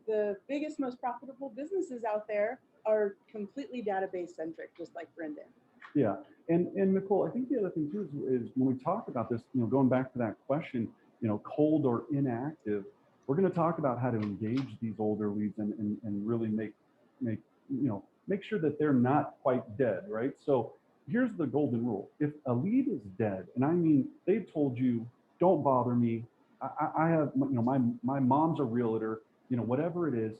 Speaker 10: the biggest, most profitable businesses out there are completely database centric, just like Brendan.
Speaker 9: Yeah. And Nicole, I think the other thing too is when we talk about this, you know, going back to that question, you know, cold or inactive, we're going to talk about how to engage these older leads and really make sure that they're not quite dead, right? So here's the golden rule. If a lead is dead, and I mean, they've told you, don't bother me. I have, you know, my mom's a realtor, you know, whatever it is.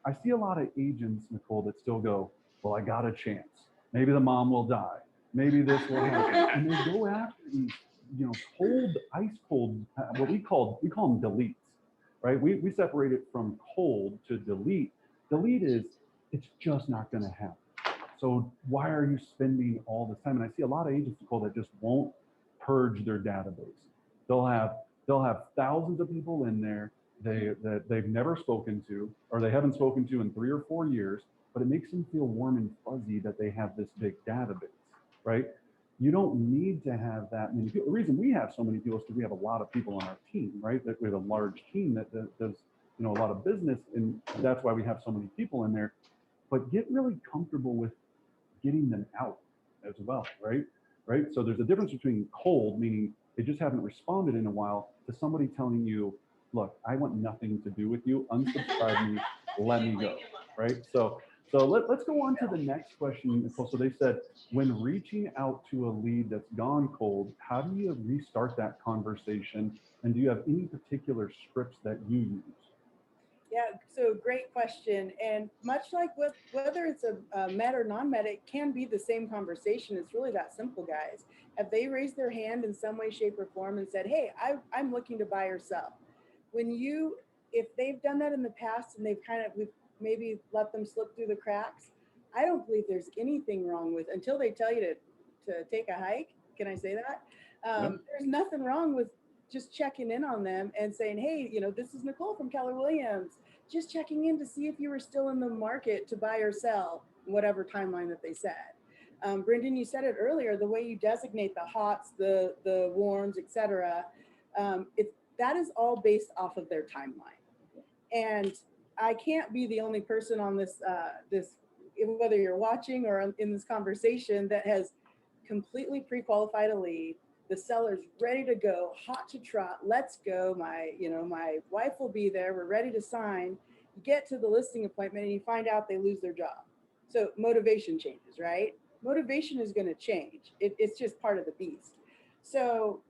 Speaker 9: I see a lot of agents, Nicole, that still go, well, I got a chance. Maybe the mom will die. Maybe this will happen. And they go after these, you know, cold, ice cold, what we call them deletes, right? We separate it from cold to delete. Delete is, it's just not going to happen. So why are you spending all this time? And I see a lot of agents, Nicole, that just won't purge their database. They'll have thousands of people in there that they've never spoken to, or they haven't spoken to in 3 or 4 years, but it makes them feel warm and fuzzy that they have this big database, right? You don't need to have that many people. The reason we have so many people is because we have a lot of people on our team, right? That we have a large team that does, you know, a lot of business, and that's why we have so many people in there. But get really comfortable with getting them out as well, right? Right. So there's a difference between cold, meaning they just haven't responded in a while, to somebody telling you, look, I want nothing to do with you, unsubscribe me, let me go, right? So So let's go on to the next question, Nicole. So they said, when reaching out to a lead that's gone cold, how do you restart that conversation? And do you have any particular scripts that you use?
Speaker 10: Yeah, so great question. And much like with whether it's a med or non-med, it can be the same conversation. It's really that simple, guys. Have they raised their hand in some way, shape, or form and said, hey, I'm looking to buy or sell? If they've done that in the past and we've maybe let them slip through the cracks, I don't believe there's anything wrong with, until they tell you to take a hike. Can I say that? There's nothing wrong with just checking in on them and saying, hey, this is Nicole from Keller Williams, just checking in to see if you were still in the market to buy or sell, whatever timeline that they said. Brendan, you said it earlier, the way you designate the hots, the warms, et cetera, that is all based off of their timeline. And I can't be the only person on this, whether you're watching or in this conversation, that has completely pre-qualified a lead. The seller's ready to go, hot to trot. Let's go. My wife will be there. We're ready to sign. You get to the listing appointment and you find out they lose their job. So motivation changes, right? Motivation is going to change. It's just part of the beast. So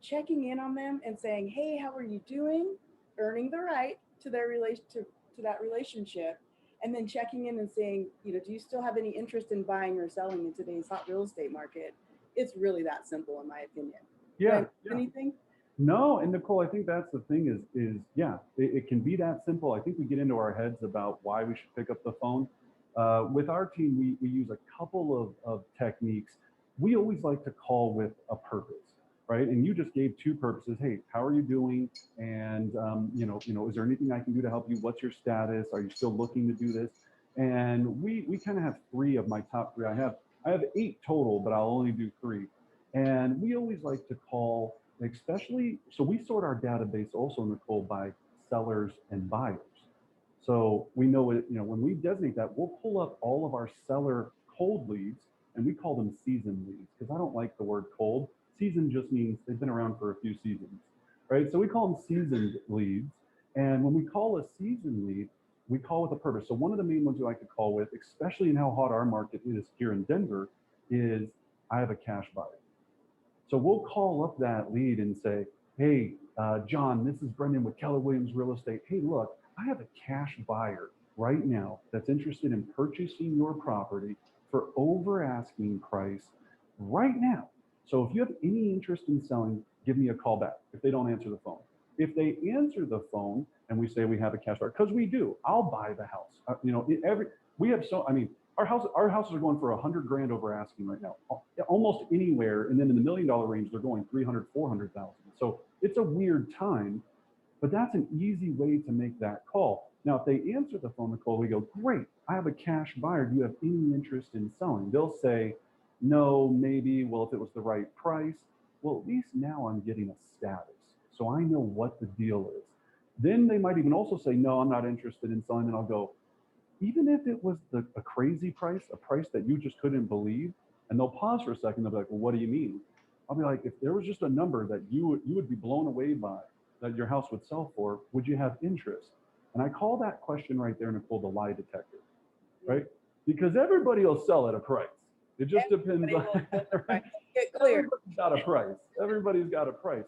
Speaker 10: checking in on them and saying, hey, how are you doing? Earning the right to their to that relationship, and then checking in and saying, do you still have any interest in buying or selling in today's hot real estate market? It's really that simple, in my opinion.
Speaker 9: Yeah.
Speaker 10: Anything?
Speaker 9: No, and Nicole, I think that's the thing is it can be that simple. I think we get into our heads about why we should pick up the phone. With our team, we use a couple of techniques. We always like to call with a purpose. Right, and you just gave two purposes. Hey, how are you doing? And is there anything I can do to help you? What's your status? Are you still looking to do this? And we kind of have three of my top three. I have 8 total, but I'll only do 3. And we always like to call, especially, so we sort our database also, Nicole, by sellers and buyers. So we know it. When we designate that, we'll pull up all of our seller cold leads, and we call them seasoned leads because I don't like the word cold. Season just means they've been around for a few seasons, right? So we call them seasoned leads. And when we call a seasoned lead, we call with a purpose. So one of the main ones we like to call with, especially in how hot our market is here in Denver, is I have a cash buyer. So we'll call up that lead and say, hey, John, this is Brendan with Keller Williams Real Estate. Hey, look, I have a cash buyer right now that's interested in purchasing your property for over asking price right now. So if you have any interest in selling, give me a call back if they don't answer the phone. If they answer the phone and we say we have a cash buyer, because we do, I'll buy the house. Our houses are going for $100,000 over asking right now, almost anywhere. And then in the $1 million range, they're going 300, 400,000. So it's a weird time, but that's an easy way to make that call. Now, if they answer the phone call, we go, great, I have a cash buyer. Do you have any interest in selling? They'll say, no, maybe, well, if it was the right price. Well, at least now I'm getting a status. So I know what the deal is. Then they might even also say, no, I'm not interested in selling. And I'll go, even if it was a crazy price, a price that you just couldn't believe, and they'll pause for a second. They'll be like, well, what do you mean? I'll be like, if there was just a number that you would be blown away by, that your house would sell for, would you have interest? And I call that question right there, Nicole, the lie detector, right? Because everybody will sell at a price. It just depends on, right?
Speaker 10: Get clear.
Speaker 9: Everybody's got a price. Everybody's got a price.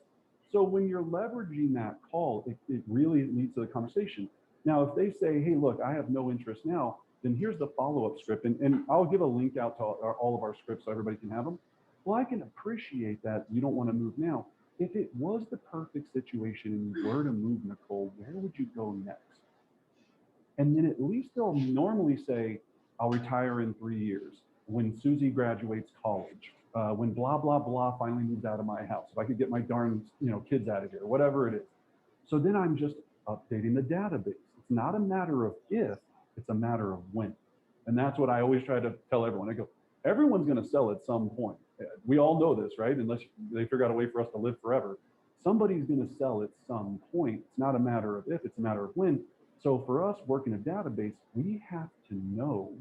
Speaker 9: So when you're leveraging that call, it really leads to the conversation. Now, if they say, hey, look, I have no interest now, then here's the follow-up script. And I'll give a link out to all of our scripts so everybody can have them. Well, I can appreciate that you don't want to move now. If it was the perfect situation and you were to move, Nicole, where would you go next? And then at least they'll normally say, I'll retire in 3 years, when Susie graduates college, when blah, blah, blah finally moves out of my house, if I could get my darn kids out of here, whatever it is. So then I'm just updating the database. It's not a matter of if, it's a matter of when. And that's what I always try to tell everyone. I go, everyone's going to sell at some point. We all know this, right? Unless they figure out a way for us to live forever. Somebody's going to sell at some point. It's not a matter of if, it's a matter of when. So for us working a database, we have to know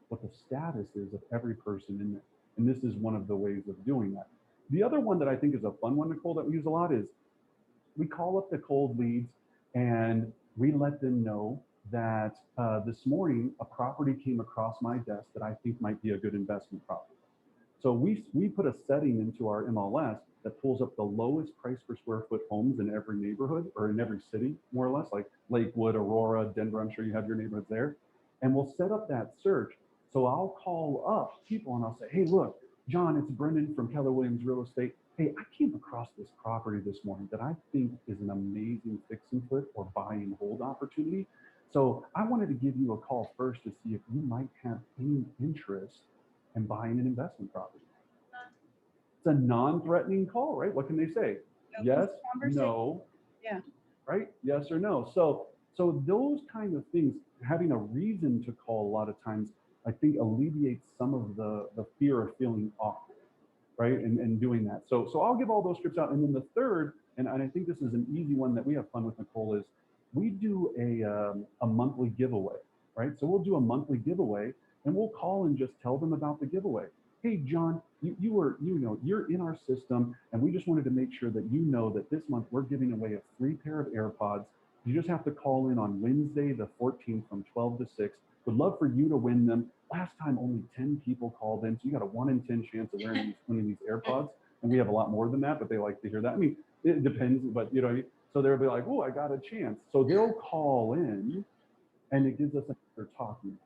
Speaker 9: what the status is of every person in there. And this is one of the ways of doing that. The other one that I think is a fun one, Nicole, that we use a lot is we call up the cold leads and we let them know that this morning a property came across my desk that I think might be a good investment property. So we put a setting into our MLS that pulls up the lowest price per square foot homes in every neighborhood or in every city, more or less, like Lakewood, Aurora, Denver. I'm sure you have your neighborhoods there. And we'll set up that search. So I'll call up people and I'll say, hey, look, John, it's Brendan from Keller Williams Real Estate. Hey, I came across this property this morning that I think is an amazing fix and flip or buy and hold opportunity. So I wanted to give you a call first to see if you might have any interest in buying an investment property. It's a non-threatening call, right? What can they say? Yes, no.
Speaker 10: Yeah.
Speaker 9: Right? Yes or no. So those kind of things, having a reason to call a lot of times, I think alleviates some of the fear of feeling awkward, right? And doing that. So I'll give all those scripts out. And then the third, and I think this is an easy one that we have fun with, Nicole, is we do a monthly giveaway, right? So we'll do a monthly giveaway and we'll call and just tell them about the giveaway. Hey, John, you're in our system, and we just wanted to make sure that you know that this month we're giving away a free pair of AirPods. You just have to call in on Wednesday, the 14th from 12 to 6. Would love for you to win them. Last time only 10 people called in, so you got a 1 in 10 chance of winning these AirPods. And we have a lot more than that, but they like to hear that. I mean, it depends, but so they'll be like, oh, I got a chance. So they'll call in, and it gives us another talking point.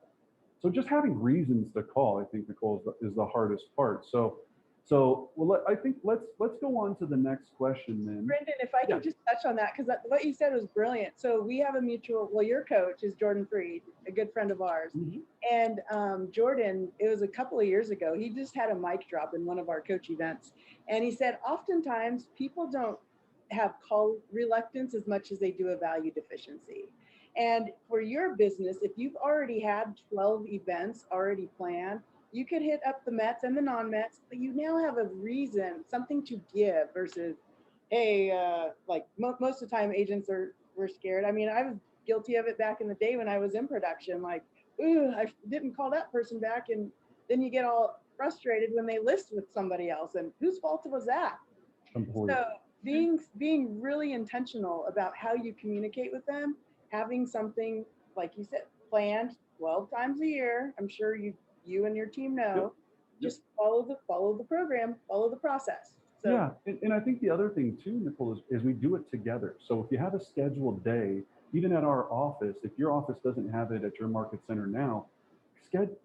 Speaker 9: So just having reasons to call, I think, Nicole, is the hardest part. So well, I think let's go on to the next question then.
Speaker 10: Brendan, if I could just touch on that, because what you said was brilliant. So we have a mutual, well, your coach is Jordan Freed, a good friend of ours.
Speaker 9: Mm-hmm.
Speaker 10: And Jordan, it was a couple of years ago, he just had a mic drop in one of our coach events. And he said, oftentimes people don't have call reluctance as much as they do a value deficiency. And for your business, if you've already had 12 events already planned, you could hit up the Mets and the non-Mets, but you now have a reason, something to give versus, hey, most of the time agents were scared. I mean, I was guilty of it back in the day when I was in production, like, ooh, I didn't call that person back. And then you get all frustrated when they list with somebody else, and whose fault was that?
Speaker 9: Completely.
Speaker 10: So being really intentional about how you communicate with them, having something, like you said, planned 12 times a year. I'm sure you and your team know. Yep. Just follow the program, follow the process. So,
Speaker 9: yeah, and I think the other thing too, Nicole, is we do it together. So if you have a scheduled day, even at our office, if your office doesn't have it at your market center now,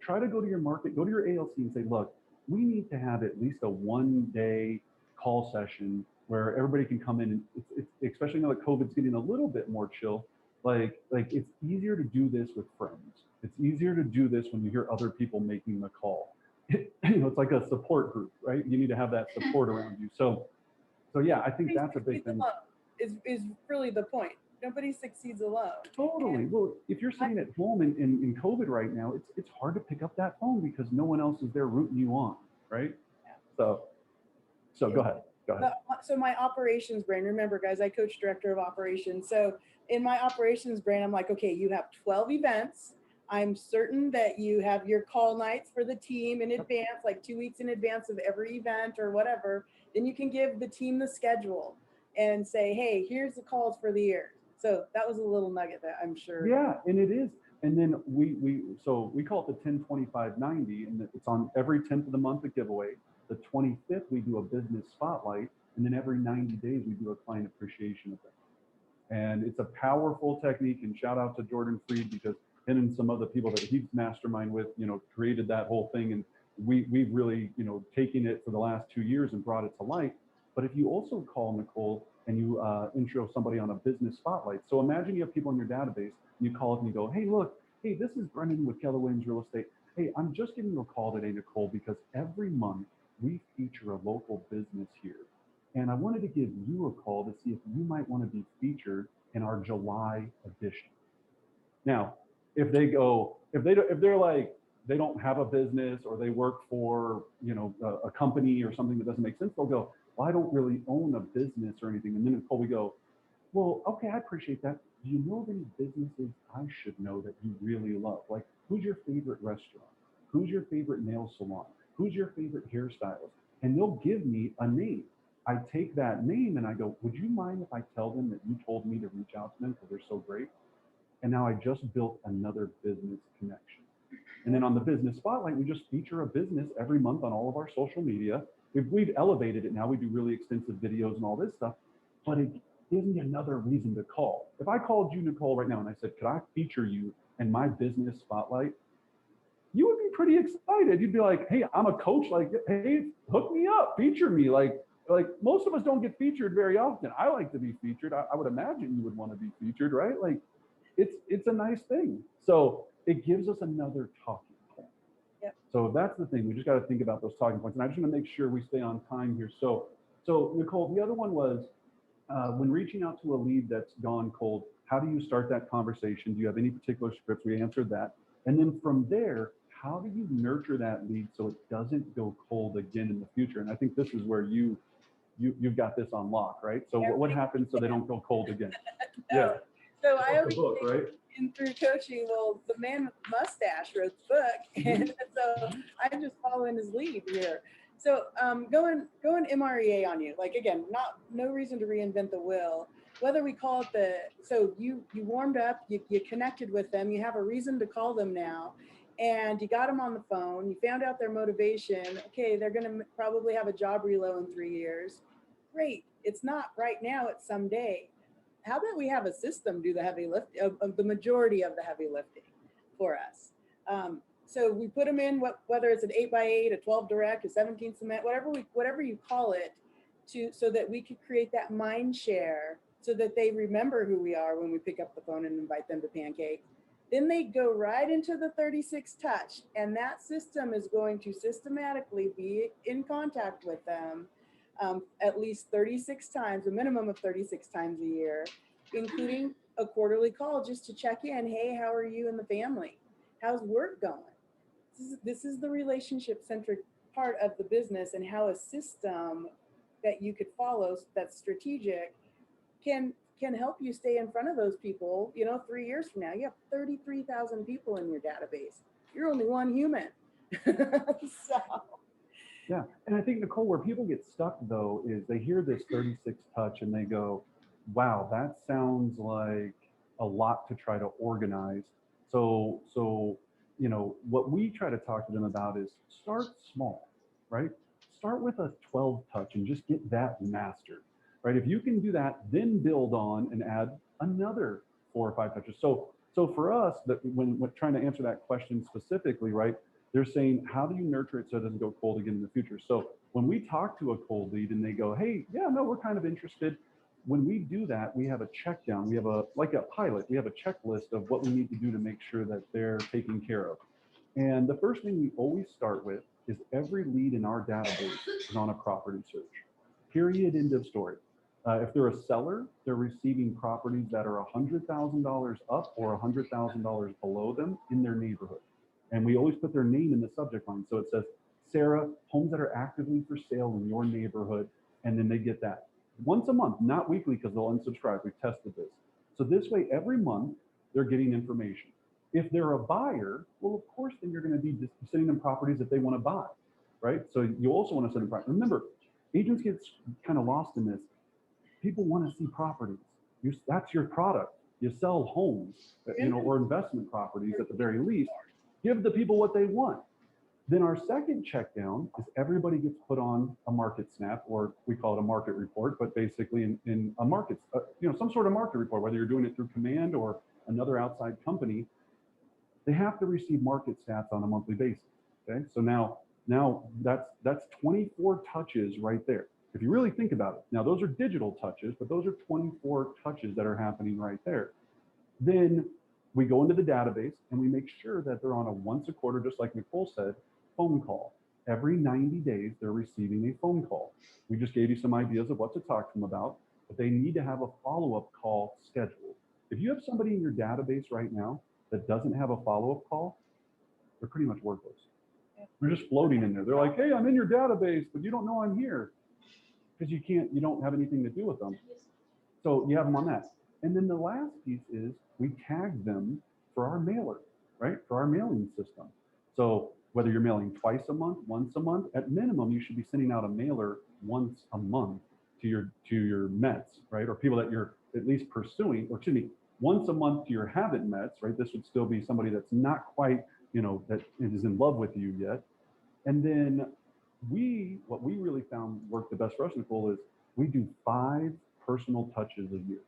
Speaker 9: try to go to your market, go to your ALC and say, look, we need to have at least a 1-day call session where everybody can come in, and it's especially now that COVID's getting a little bit more chill. Like it's easier to do this with friends. It's easier to do this when you hear other people making the call. It's like a support group, right? You need to have that support around you. So yeah, I think that's a big thing.
Speaker 10: Is really the point. Nobody succeeds alone.
Speaker 9: Totally. Well, if you're sitting at home in COVID right now, it's hard to pick up that phone because no one else is there rooting you on, right? Yeah. So go ahead.
Speaker 10: So my operations brain, remember guys, I coach director of operations. So in my operations brain, I'm like, okay, you have 12 events. I'm certain that you have your call nights for the team in advance, like 2 weeks in advance of every event or whatever. Then you can give the team the schedule and say, hey, here's the calls for the year. So that was a little nugget that I'm sure.
Speaker 9: Yeah, and it is. And then we call it the 10-25-90, and it's on every 10th of the month a giveaway. The 25th, we do a business spotlight, and then every 90 days, we do a client appreciation event. And it's a powerful technique, and shout out to Jordan Freed, because him and some other people that he's mastermind with, created that whole thing. And we've really, taken it for the last 2 years and brought it to light. But if you also call Nicole and you intro somebody on a business spotlight. So imagine you have people in your database, and you call up and you go, hey, look, hey, this is Brendan with Keller Williams Real Estate. Hey, I'm just giving you a call today, Nicole, because every month we feature a local business here. And I wanted to give you a call to see if you might want to be featured in our July edition. Now, if they're like, they don't have a business or they work for, a company or something that doesn't make sense, they'll go, well, I don't really own a business or anything. And then Nicole, we go, well, okay, I appreciate that. Do you know of any businesses I should know that you really love? Like, who's your favorite restaurant? Who's your favorite nail salon? Who's your favorite hairstylist? And they'll give me a name. I take that name and I go, would you mind if I tell them that you told me to reach out to them because they're so great? And now I just built another business connection. And then on the business spotlight, we just feature a business every month on all of our social media. We've elevated it now. We do really extensive videos and all this stuff, but it gives me another reason to call. If I called you, Nicole, right now, and I said, could I feature you in my business spotlight? You would be pretty excited. You'd be like, hey, I'm a coach. Like, hey, hook me up, feature me. Like most of us don't get featured very often. I like to be featured. I would imagine you would want to be featured, right? Like, it's a nice thing. So it gives us another talking point.
Speaker 10: Yep.
Speaker 9: So that's the thing. We just got to think about those talking points. And I just want to make sure we stay on time here. So Nicole, the other one was when reaching out to a lead that's gone cold, how do you start that conversation? Do you have any particular scripts? We answered that. And then from there, how do you nurture that lead so it doesn't go cold again in the future? And I think this is where you've got this on lock, right? So what happens so they don't go cold again? Yeah.
Speaker 10: So I
Speaker 9: The
Speaker 10: always
Speaker 9: book,
Speaker 10: say
Speaker 9: right?
Speaker 10: in through coaching, well, the man with the mustache wrote the book, and so I'm just following his lead here. So going MREA on you, like again, no reason to reinvent the wheel. Whether we call it so you warmed up, you connected with them, you have a reason to call them now, and you got them on the phone, you found out their motivation. Okay, they're going to probably have a job relo in 3 years. Great. It's not right now, it's someday. How about we have a system do the heavy lift of the majority of the heavy lifting for us? So we put them in whether it's an 8x8, a 12 direct, a 17 cement, whatever you call it, so that we could create that mind share so that they remember who we are when we pick up the phone and invite them to Pancake. Then they go right into the 36 touch, and that system is going to systematically be in contact with them at least 36 times, a minimum of 36 times a year, including a quarterly call just to check in. Hey, how are you and the family? How's work going? This is the relationship-centric part of the business, and how a system that you could follow that's strategic can help you stay in front of those people. 3 years from now, you have 33,000 people in your database. You're only one human. So.
Speaker 9: Yeah, and I think, Nicole, where people get stuck though is they hear this 36 touch and they go, wow, that sounds like a lot to try to organize. So what we try to talk to them about is start small, right? Start with a 12 touch and just get that mastered, right? If you can do that, then build on and add another 4 or 5 touches. So for us, that when trying to answer that question specifically, right? They're saying, how do you nurture it so it doesn't go cold again in the future? So when we talk to a cold lead and they go, hey, yeah, no, we're kind of interested. When we do that, we have a check down. We have like a pilot. We have a checklist of what we need to do to make sure that they're taken care of. And the first thing we always start with is every lead in our database is on a property search. Period, end of story. If they're a seller, they're receiving properties that are $100,000 up or $100,000 below them in their neighborhood. And we always put their name in the subject line. So it says, Sarah, homes that are actively for sale in your neighborhood. And then they get that once a month, not weekly, because they'll unsubscribe. We've tested this. So this way, every month, they're getting information. If they're a buyer, well, of course, then you're going to be sending them properties that they want to buy, right? So you also want to send them properties. Remember, agents get kind of lost in this. People want to see properties. That's your product. You sell homes, or investment properties at the very least. Give the people what they want. Then our second check down is everybody gets put on a market snap, or we call it a market report, but basically in a market, some sort of market report, whether you're doing it through Command or another outside company, they have to receive market stats on a monthly basis. Okay, so now that's 24 touches right there. If you really think about it, now those are digital touches, but those are 24 touches that are happening right there. Then we go into the database and we make sure that they're on a once a quarter, just like Nicole said, phone call. Every 90 days, they're receiving a phone call. We just gave you some ideas of what to talk to them about, but they need to have a follow-up call scheduled. If you have somebody in your database right now that doesn't have a follow-up call, they're pretty much worthless. They're just floating in there. They're like, hey, I'm in your database, but you don't know I'm here because you don't have anything to do with them. So you have them on that. And then the last piece is we tag them for our mailer, right? For our mailing system. So whether you're mailing twice a month, once a month, at minimum, you should be sending out a mailer once a month to your Mets, right? Or people that you're at least pursuing, or excuse me, once a month to your haven't mets, right? This would still be somebody that's not quite, that is in love with you yet. And then what we really found worked the best for us, Nicole, is we do 5 personal touches a year.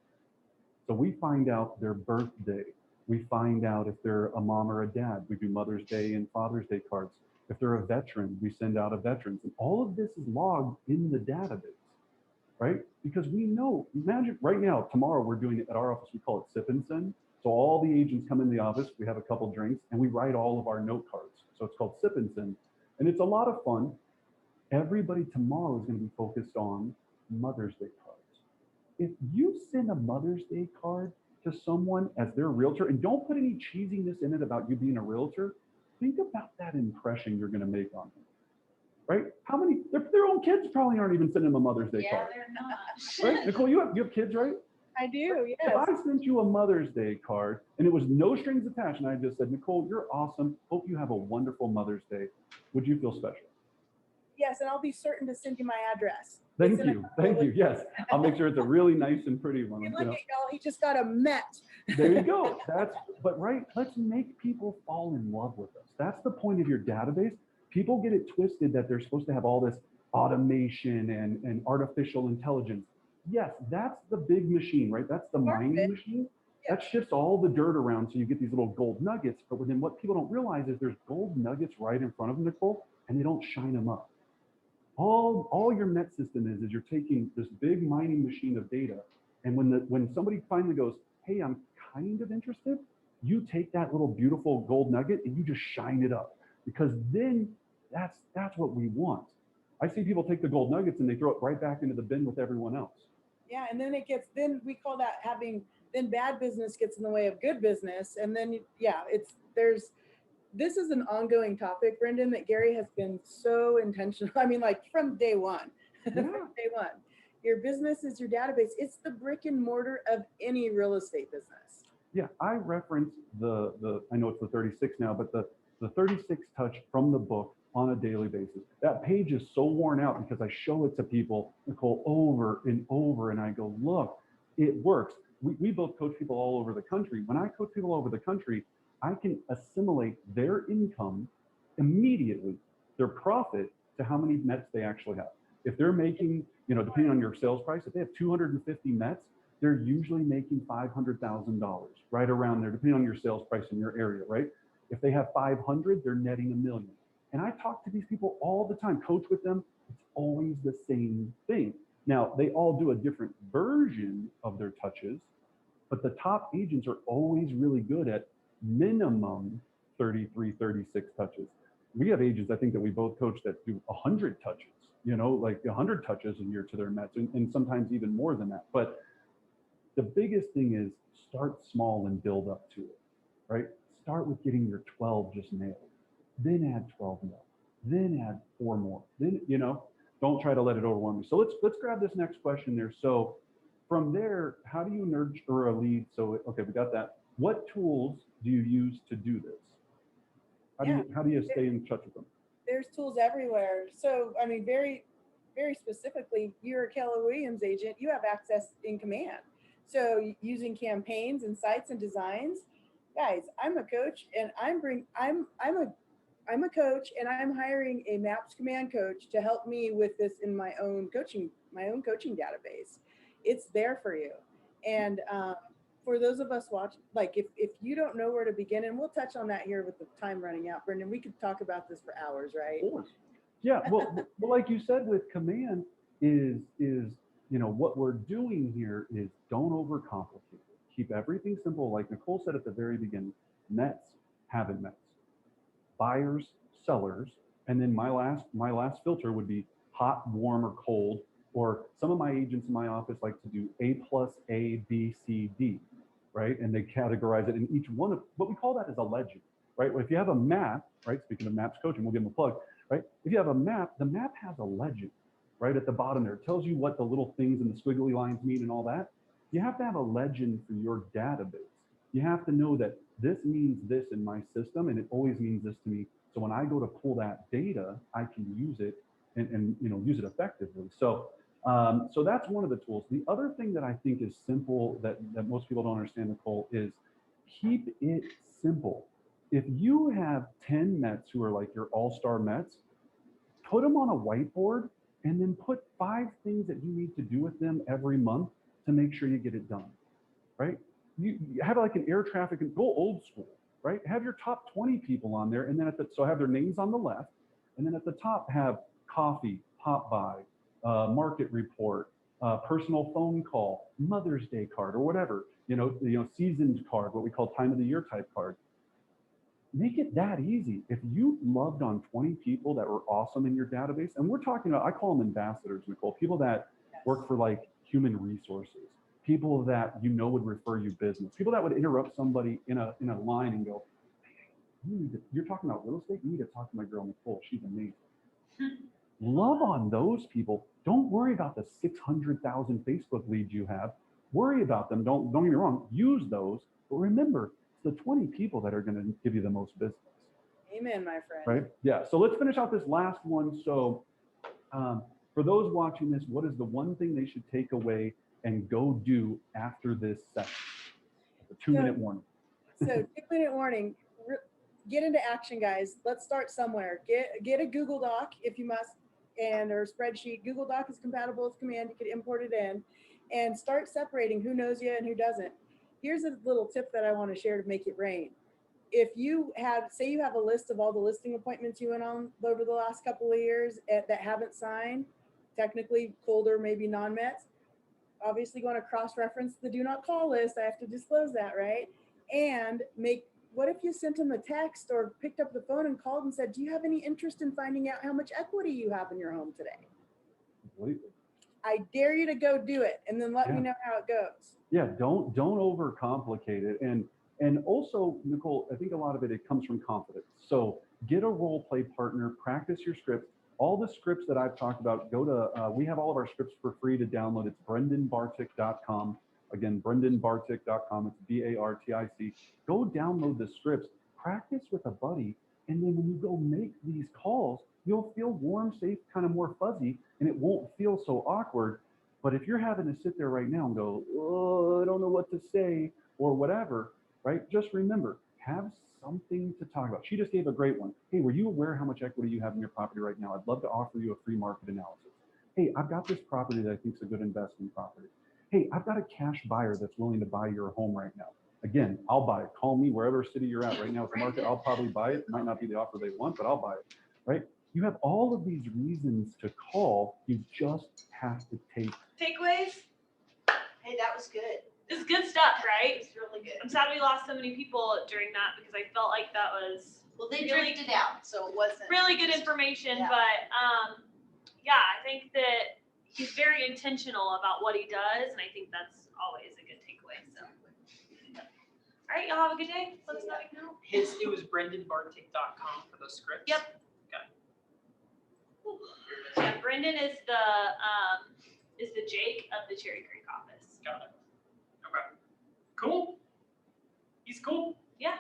Speaker 9: So we find out their birthday. We find out if they're a mom or a dad. We do Mother's Day and Father's Day cards. If they're a veteran, we send out a veterans. And all of this is logged in the database, right? Because we know, imagine right now, tomorrow we're doing it at our office, we call it Sip and Send. So all the agents come in the office, we have a couple drinks, and we write all of our note cards. So it's called Sip and Send. And it's a lot of fun. Everybody tomorrow is going to be focused on Mother's Day cards. If you send a Mother's Day card to someone as their realtor, and don't put any cheesiness in it about you being a realtor, think about that impression you're going to make on them, right? How many, their own kids probably aren't even sending them a Mother's Day card.
Speaker 7: Yeah, they're not.
Speaker 9: Right? Nicole, you have kids, right?
Speaker 10: I do,
Speaker 9: If
Speaker 10: yes.
Speaker 9: I sent you a Mother's Day card and it was no strings attached and I just said, Nicole, you're awesome. Hope you have a wonderful Mother's Day. Would you feel special?
Speaker 10: Yes, and I'll be certain to send you my address.
Speaker 9: Thank
Speaker 10: Isn't it
Speaker 9: you. Thank you. Yes. I'll make sure it's a really nice and pretty one.
Speaker 10: Hey,
Speaker 9: you
Speaker 10: look
Speaker 9: know.
Speaker 10: at y'all, he just got a Met.
Speaker 9: There you go. But right, let's make people fall in love with us. That's the point of your database. People get it twisted that they're supposed to have all this automation and artificial intelligence. Yes, that's the big machine, right? That's the
Speaker 10: Part of
Speaker 9: mining
Speaker 10: it.
Speaker 9: machine.
Speaker 10: Yeah.
Speaker 9: That shifts all the dirt around so you get these little gold nuggets. But then what people don't realize is there's gold nuggets right in front of them, Nicole, and they don't shine them up. All your Met system is you're taking this big mining machine of data, and when somebody finally goes, hey, I'm kind of interested, you take that little beautiful gold nugget and you just shine it up, because then that's what we want. I see people take the gold nuggets and they throw it right back into the bin with everyone else.
Speaker 10: Yeah, and then we call that then bad business gets in the way of good business. And then, yeah, this is an ongoing topic, Brendan, that Gary has been so intentional. I mean, like from day one,
Speaker 9: Yeah.
Speaker 10: from day one, your business is your database. It's the brick and mortar of any real estate business.
Speaker 9: Yeah, I reference I know it's the 36 now, but the 36 touch from the book on a daily basis. That page is so worn out because I show it to people, Nicole, over and over, and I go, look, it works. We both coach people all over the country. When I coach people all over the country, I can assimilate their income immediately, their profit, to how many Mets they actually have. If they're making, depending on your sales price, if they have 250 Mets, they're usually making $500,000, right around there, depending on your sales price in your area, right? If they have 500, they're netting $1 million. And I talk to these people all the time, coach with them. It's always the same thing. Now, they all do a different version of their touches, but the top agents are always really good at minimum 33, 36 touches. We have agents, I think, that we both coach that do 100 touches, like 100 touches a year to their Mets, and sometimes even more than that. But the biggest thing is start small and build up to it, right? Start with getting your 12 just nailed, then add 12 more, then add 4 more, then, don't try to let it overwhelm you. So let's grab this next question there. So from there, how do you nurture a lead? So, okay, we got that. What tools do you use to do this? How do you stay in touch with them?
Speaker 10: There's tools everywhere. So, I mean, very, very specifically, you're a Keller Williams agent, you have access in command. So using campaigns and sites and designs, guys, I'm a coach and I'm a coach and I'm hiring a Maps Command coach to help me with this in my own coaching database. It's there for you. And for those of us watching, like if you don't know where to begin, and we'll touch on that here with the time running out, Brendan, we could talk about this for hours, right?
Speaker 9: Of course. Yeah, well, like you said with command is what we're doing here is don't overcomplicate it. Keep everything simple. Like Nicole said at the very beginning, Mets, haven't Mets, buyers, sellers, and then my last filter would be hot, warm, or cold. Or some of my agents in my office like to do A+, A, B, C, D, right? And they categorize it in each one of what we call that is a legend, right? If you have a map, right? Speaking of maps coaching, we'll give them a plug, right? If you have a map, the map has a legend right at the bottom there. It tells you what the little things and the squiggly lines mean and all that. You have to have a legend for your database. You have to know that this means this in my system and it always means this to me. So when I go to pull that data, I can use it and use it effectively. So So that's one of the tools. The other thing that I think is simple that most people don't understand, Nicole, is keep it simple. If you have 10 Mets who are like your all-star Mets, put them on a whiteboard and then put 5 things that you need to do with them every month to make sure you get it done, right? You have like an air traffic and go old school, right? Have your top 20 people on there, and then so have their names on the left, and then at the top have coffee, pop by, market report, personal phone call, Mother's Day card, or whatever, seasoned card, what we call time of the year type card. Make it that easy. If you loved on 20 people that were awesome in your database, and we're talking about, I call them ambassadors, Nicole, people that work for like human resources, people that would refer you business, people that would interrupt somebody in a line and go, hey, you're talking about real estate? You need to talk to my girl Nicole. She's amazing. Love on those people. Don't worry about the 600,000 Facebook leads you have. Worry about them. Don't get me wrong. Use those, but remember, the 20 people that are going to give you the most business.
Speaker 10: Amen, my friend.
Speaker 9: Right? Yeah. So let's finish out this last one. So for those watching this, what is the one thing they should take away and go do after this session? A 2-minute warning.
Speaker 10: So 2-minute warning. Get into action, guys. Let's start somewhere. Get a Google Doc if you must, or a spreadsheet. Google Doc is compatible with Command. You can import it in and start separating who knows you and who doesn't. Here's a little tip that I want to share to make it rain. If you have, say you have a list of all the listing appointments you went on over the last couple of years that haven't signed, technically cold or maybe non-Mets, obviously you want to cross-reference the do not call list. I have to disclose that, right? And what if you sent them a text or picked up the phone and called and said, do you have any interest in finding out how much equity you have in your home today?
Speaker 9: Completely.
Speaker 10: I dare you to go do it and then let me know how it goes.
Speaker 9: Yeah, don't overcomplicate it. And also, Nicole, I think a lot of it comes from confidence. So get a role play partner, practice your scripts. All the scripts that I've talked about, we have all of our scripts for free to download. It's brendanbartik.com. Again, brendanbartik.com. It's BARTIC. Go download the scripts, practice with a buddy, and then when you go make these calls, you'll feel warm, safe, kind of more fuzzy, and it won't feel so awkward. But if you're having to sit there right now and go, oh, I don't know what to say or whatever, right? Just remember, have something to talk about. She just gave a great one. Hey, were you aware how much equity you have in your property right now? I'd love to offer you a free market analysis. Hey, I've got this property that I think is a good investment property. Hey, I've got a cash buyer that's willing to buy your home right now. Again, I'll buy it. Call me wherever city you're at right now at the market. I'll probably buy it. It might not be the offer they want, but I'll buy it, right? You have all of these reasons to call. You just have to take.
Speaker 1: Takeaways?
Speaker 7: Hey, that was good.
Speaker 1: This is good stuff, right?
Speaker 7: It's really good.
Speaker 1: I'm sad we lost so many people during that because I felt like that was
Speaker 7: Well, they
Speaker 1: really-
Speaker 7: drifted out, so it wasn't.
Speaker 1: really good information,
Speaker 7: Yeah.
Speaker 1: but yeah, I think that he's very intentional about what he does, and I think that's always a good takeaway. So, all right, y'all have a good day. Let us know what you know.
Speaker 2: It was brendanbartik.com for those scripts.
Speaker 1: Yep. Yeah, Brendan is the Jake of the Cherry Creek office.
Speaker 2: Got it. Okay. Cool. He's cool.
Speaker 1: Yeah.